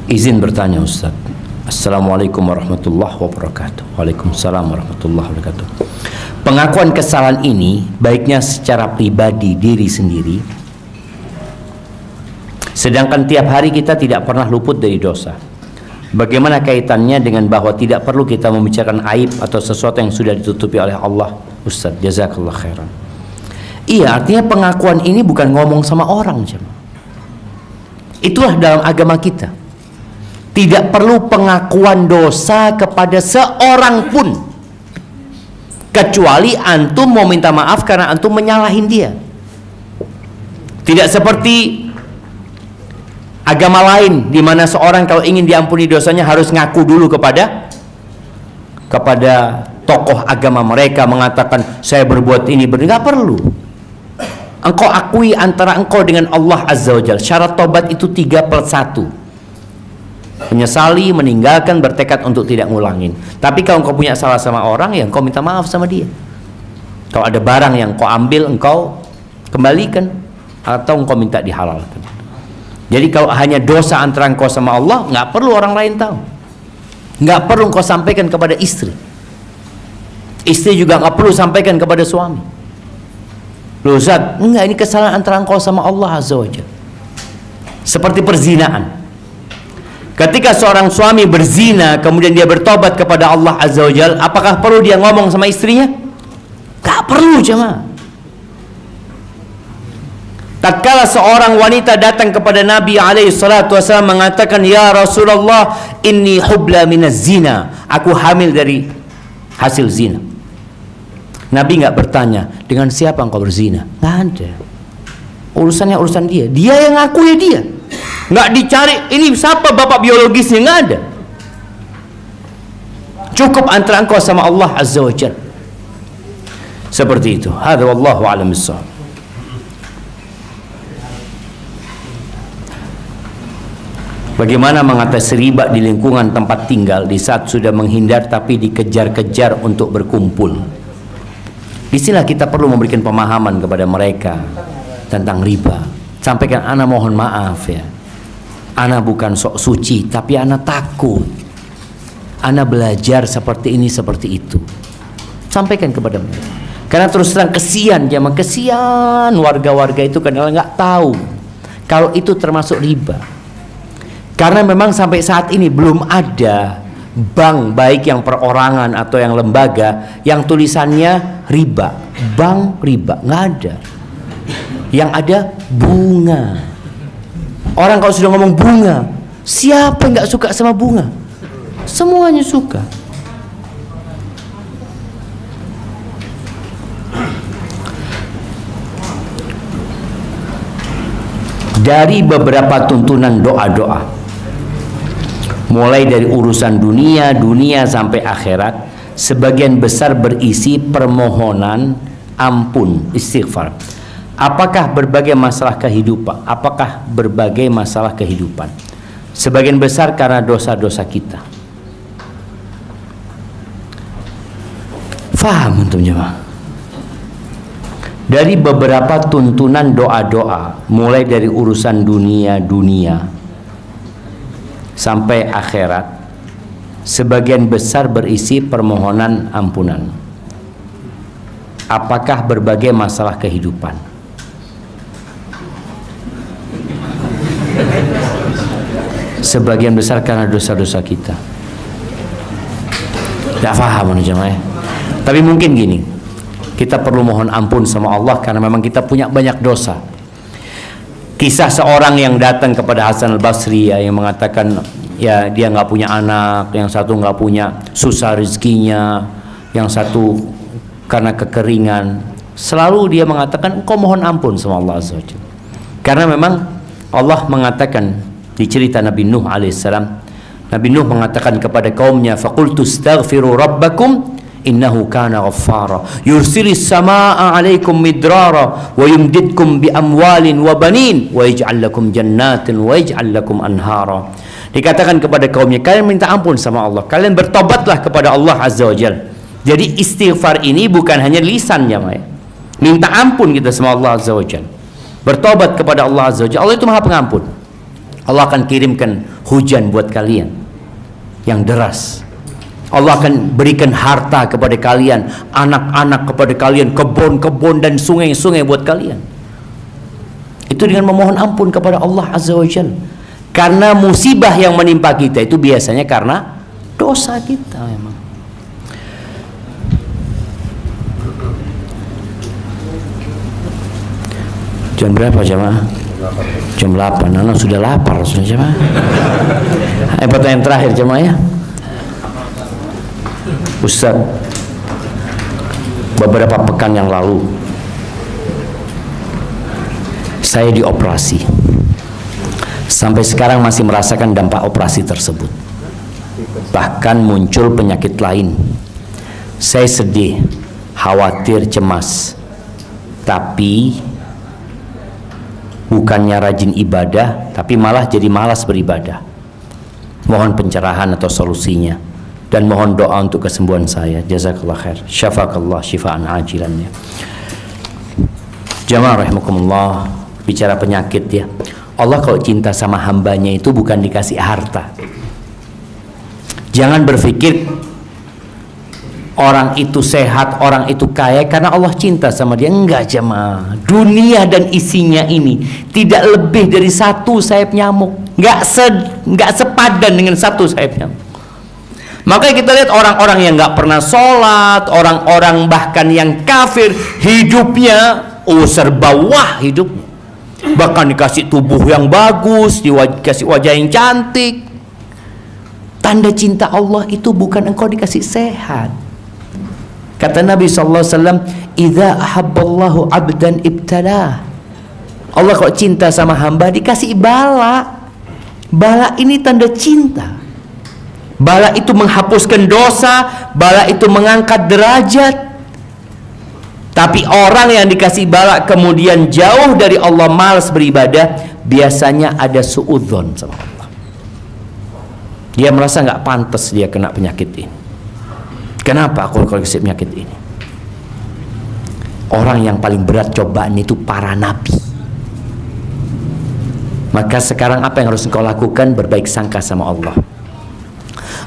A: Izin bertanya Ustaz. Assalamualaikum warahmatullahi wabarakatuh. Waalaikumsalam warahmatullahi wabarakatuh. Pengakuan kesalahan ini baiknya secara pribadi diri sendiri, sedangkan tiap hari kita tidak pernah luput dari dosa. Bagaimana kaitannya dengan bahwa tidak perlu kita membicarakan aib atau sesuatu yang sudah ditutupi oleh Allah? Ustaz, jazakallah khairan. Iya, artinya pengakuan ini bukan ngomong sama orang, jemaah. Itulah dalam agama kita. Tidak perlu pengakuan dosa kepada seorang pun, kecuali antum mau minta maaf karena antum menyalahin dia. Tidak seperti agama lain di mana seorang kalau ingin diampuni dosanya harus ngaku dulu kepada tokoh agama mereka, mengatakan saya berbuat ini, nggak perlu. Engkau akui antara engkau dengan Allah Azza wa Jalla. Syarat tobat itu 3+1. Menyesali, meninggalkan, bertekad untuk tidak ngulangin. Tapi kalau engkau punya salah sama orang, ya engkau minta maaf sama dia. Kalau ada barang yang engkau ambil, engkau kembalikan, atau engkau minta dihalalkan. Jadi kalau hanya dosa antara engkau sama Allah, nggak perlu orang lain tahu. Nggak perlu engkau sampaikan kepada istri. Istri juga nggak perlu sampaikan kepada suami. Loh Ustaz, enggak, ini kesalahan antara engkau sama Allah Azza wa Jalla. Seperti perzinaan. Ketika seorang suami berzina kemudian dia bertobat kepada Allah Azza wa Jalla, apakah perlu dia ngomong sama istrinya? Gak perlu jemaah. Tatkala seorang wanita datang kepada Nabi SAW mengatakan, ya Rasulullah, inni hubla minaz zina, aku hamil dari hasil zina. Nabi nggak bertanya dengan siapa engkau berzina, nggak ada. Urusannya urusan dia, dia yang ngaku ya dia. Nggak dicari ini siapa bapak biologisnya, nggak ada. Cukup antara engkau sama Allah Azza wa Jalla. Seperti itu. Hadza wallahu a'lam bissawab. Bagaimana mengatasi riba di lingkungan tempat tinggal di saat sudah menghindar tapi dikejar-kejar untuk berkumpul? Disinilah kita perlu memberikan pemahaman kepada mereka tentang riba. Sampaikan, ana mohon maaf ya, ana bukan sok suci, tapi ana takut. Ana belajar seperti ini, seperti itu. Sampaikan kepada mereka. Karena terus terang kesian, jamaah, kesian warga-warga itu kadang nggak tahu kalau itu termasuk riba. Karena memang sampai saat ini belum ada bank, baik yang perorangan atau yang lembaga, yang tulisannya riba. Bank riba, nggak ada. Yang ada bunga. Orang kalau sudah ngomong bunga, siapa yang nggak suka sama bunga? Semuanya suka. Dari beberapa tuntunan doa-doa, mulai dari urusan dunia sampai akhirat, sebagian besar berisi permohonan ampun, istighfar. Apakah berbagai masalah kehidupan? Apakah berbagai masalah kehidupan? Sebagian besar karena dosa-dosa kita. Faham untuk jemaah? Dari beberapa tuntunan doa-doa, mulai dari urusan dunia sampai akhirat, sebagian besar berisi permohonan ampunan. Apakah berbagai masalah kehidupan? Sebagian besar karena dosa-dosa kita. Tidak paham jemaah. Tapi mungkin gini, kita perlu mohon ampun sama Allah karena memang kita punya banyak dosa. Kisah seorang yang datang kepada Hasan al-Basri ya, yang mengatakan ya dia nggak punya anak, yang satu nggak punya, susah rezekinya, yang satu karena kekeringan. Selalu dia mengatakan, engkau mohon ampun sama Allah Azza wa Jalla. Karena memang Allah mengatakan di cerita Nabi Nuh alaihissalam, Nabi Nuh mengatakan kepada kaumnya, faqultu astaghfiru rabbakum innahu kana ghaffara yursilis samaa'a 'alaikum midrara wa yumdidkum bi amwalin wa banin wa yaj'al lakum jannatin wa yaj'al lakum anhara. Dikatakan kepada kaumnya, kalian minta ampun sama Allah, kalian bertobatlah kepada Allah Azza wa Jalla. Jadi istighfar ini bukan hanya lisan jemaah, minta ampun kita sama Allah Azza wa Jalla, bertobat kepada Allah Azza wa Jalla. Allah itu Maha Pengampun. Allah akan kirimkan hujan buat kalian yang deras. Allah akan berikan harta kepada kalian, anak-anak kepada kalian, kebun-kebun dan sungai-sungai buat kalian. Itu dengan memohon ampun kepada Allah Azza wa Jalla. Karena musibah yang menimpa kita itu biasanya karena dosa kita memang. Jam berapa jemaah? Jam 8. Anak sudah lapar sudah jemaah. Pertanyaan terakhir jemaah ya. Ustaz, beberapa pekan yang lalu saya dioperasi. Sampai sekarang masih merasakan dampak operasi tersebut. Bahkan muncul penyakit lain. Saya sedih, khawatir, cemas. Tapi bukannya rajin ibadah, tapi malah jadi malas beribadah. Mohon pencerahan atau solusinya, dan mohon doa untuk kesembuhan saya. Jazakallah khair, syafakallah syifaan ajilan ya. Jamaah rahimakumullah, bicara penyakit ya, Allah kalau cinta sama hambanya itu bukan dikasih harta. Jangan berpikir orang itu sehat, orang itu kaya karena Allah cinta sama dia. Enggak jemaah, dunia dan isinya ini tidak lebih dari satu sayap nyamuk. Enggak sepadan dengan satu sayap nyamuk. Makanya kita lihat orang-orang yang nggak pernah sholat, orang-orang bahkan yang kafir, hidupnya serba wah hidupnya. Bahkan dikasih tubuh yang bagus, dikasih wajah yang cantik. Tanda cinta Allah itu bukan engkau dikasih sehat. Kata Nabi SAW, idza ahabballahu abdan ibtalah. Allah kalau cinta sama hamba dikasih bala. Bala ini tanda cinta. Bala itu menghapuskan dosa, bala itu mengangkat derajat. Tapi orang yang dikasih bala kemudian jauh dari Allah, malas beribadah, biasanya ada suudzon sama Allah. Dia merasa nggak pantas dia kena penyakit ini. Kenapa aku koleksi penyakit ini? Orang yang paling berat cobaan itu para nabi. Maka sekarang apa yang harus engkau lakukan? Berbaik sangka sama Allah.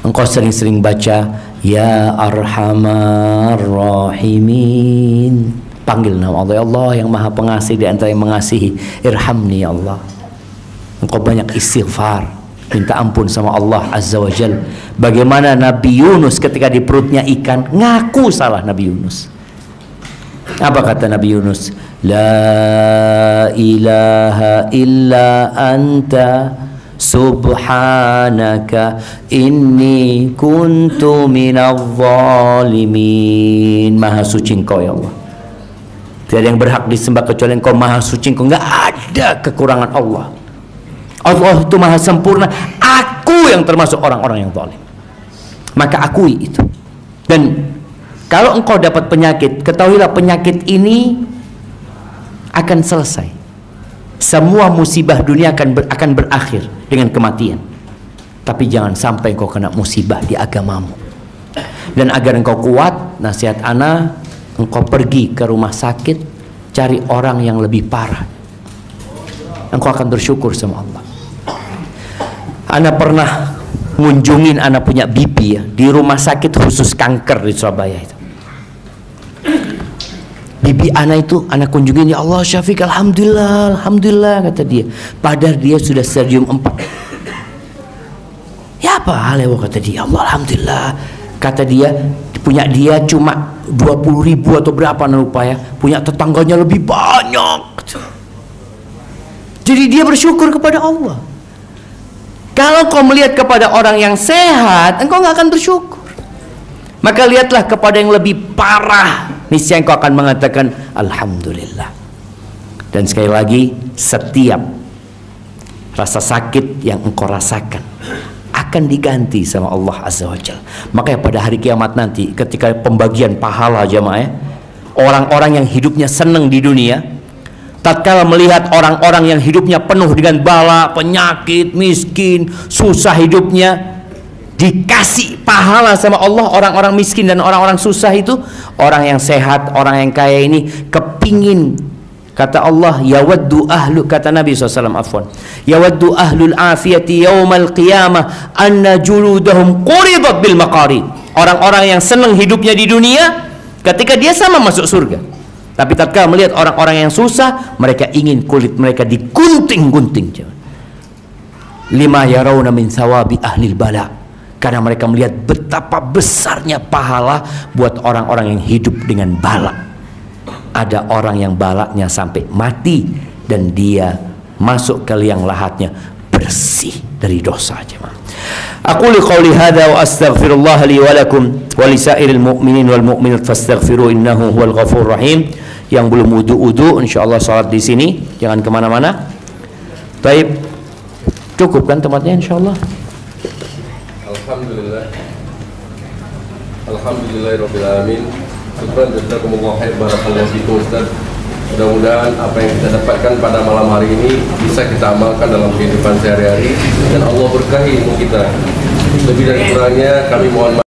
A: Engkau sering-sering baca Ya Arhamar Rahimin, panggil nama Allah, ya Allah yang maha pengasih di antara yang mengasihi, irhamni ya Allah. Engkau banyak istighfar, minta ampun sama Allah Azza wa Jal. Bagaimana Nabi Yunus ketika di perutnya ikan, ngaku salah Nabi Yunus. Apa kata Nabi Yunus? La ilaha illa anta subhanaka inni kuntu minadh zalimin. Maha suci Engkau ya Allah, tiada yang berhak disembah kecuali Engkau. Maha suci Engkau, enggak ada kekurangan Allah. Allah itu maha sempurna. Aku yang termasuk orang-orang yang zalim. Maka akui itu. Dan kalau engkau dapat penyakit, ketahuilah penyakit ini akan selesai. Semua musibah dunia akan berakhir dengan kematian. Tapi jangan sampai engkau kena musibah di agamamu. Dan agar engkau kuat, nasihat ana, engkau pergi ke rumah sakit, cari orang yang lebih parah. Engkau akan bersyukur sama Allah. Ana pernah ngunjungin ana punya bibi ya, di rumah sakit khusus kanker di Surabaya itu. Bibi ana itu ana kunjungin, ya Allah Syafiq, alhamdulillah, alhamdulillah kata dia. Padahal dia sudah stadium 4. Ya apa hal kata dia, Allah alhamdulillah. Kata dia, punya dia cuma 20.000 atau berapa lupa ya, punya tetangganya lebih banyak. Jadi dia bersyukur kepada Allah. Kalau kau melihat kepada orang yang sehat, engkau nggak akan bersyukur. Maka lihatlah kepada yang lebih parah, niscaya engkau akan mengatakan alhamdulillah. Dan sekali lagi, setiap rasa sakit yang engkau rasakan akan diganti sama Allah Azza wa Jalla. Makanya pada hari kiamat nanti, ketika pembagian pahala jamaah, orang-orang yang hidupnya senang di dunia, tatkala melihat orang-orang yang hidupnya penuh dengan bala, penyakit, miskin, susah hidupnya, dikasih pahala sama Allah. Orang-orang miskin dan orang-orang susah itu, orang yang sehat, orang yang kaya ini kepingin, kata Allah, yawaddu ahlu, kata Nabi SAW, afwan, yawaddu ahlul afiyati yawmal qiyamah anna juludahum quridat bil maqarid. Orang-orang yang senang hidupnya di dunia, ketika dia sama masuk surga. Tapi tatkala melihat orang-orang yang susah, mereka ingin kulit mereka digunting-gunting. Lima yarawna min sawabi ahlil bala, karena mereka melihat betapa besarnya pahala buat orang-orang yang hidup dengan bala. Ada orang yang balanya sampai mati dan dia masuk ke liang lahatnya bersih dari dosa. Aku liqauli hadza wa astaghfirullah li wa lakum wa lisairil mu'minin wal mu'minat fastaghfiru innahu huwal ghafurur rahim. Yang belum wudu-wudu, insyaallah salat di sini, jangan kemana-mana. Baik, cukup kan tempatnya insyaallah.
B: Alhamdulillah. Alhamdulillahirabbil alamin. Syukran jazakumullah khair, barakallahu fikum Ustaz. Mudah-mudahan apa yang kita dapatkan pada malam hari ini bisa kita amalkan dalam kehidupan sehari-hari dan Allah berkahi ilmu kita. Lebih dan kurangnya kami mohon maaf.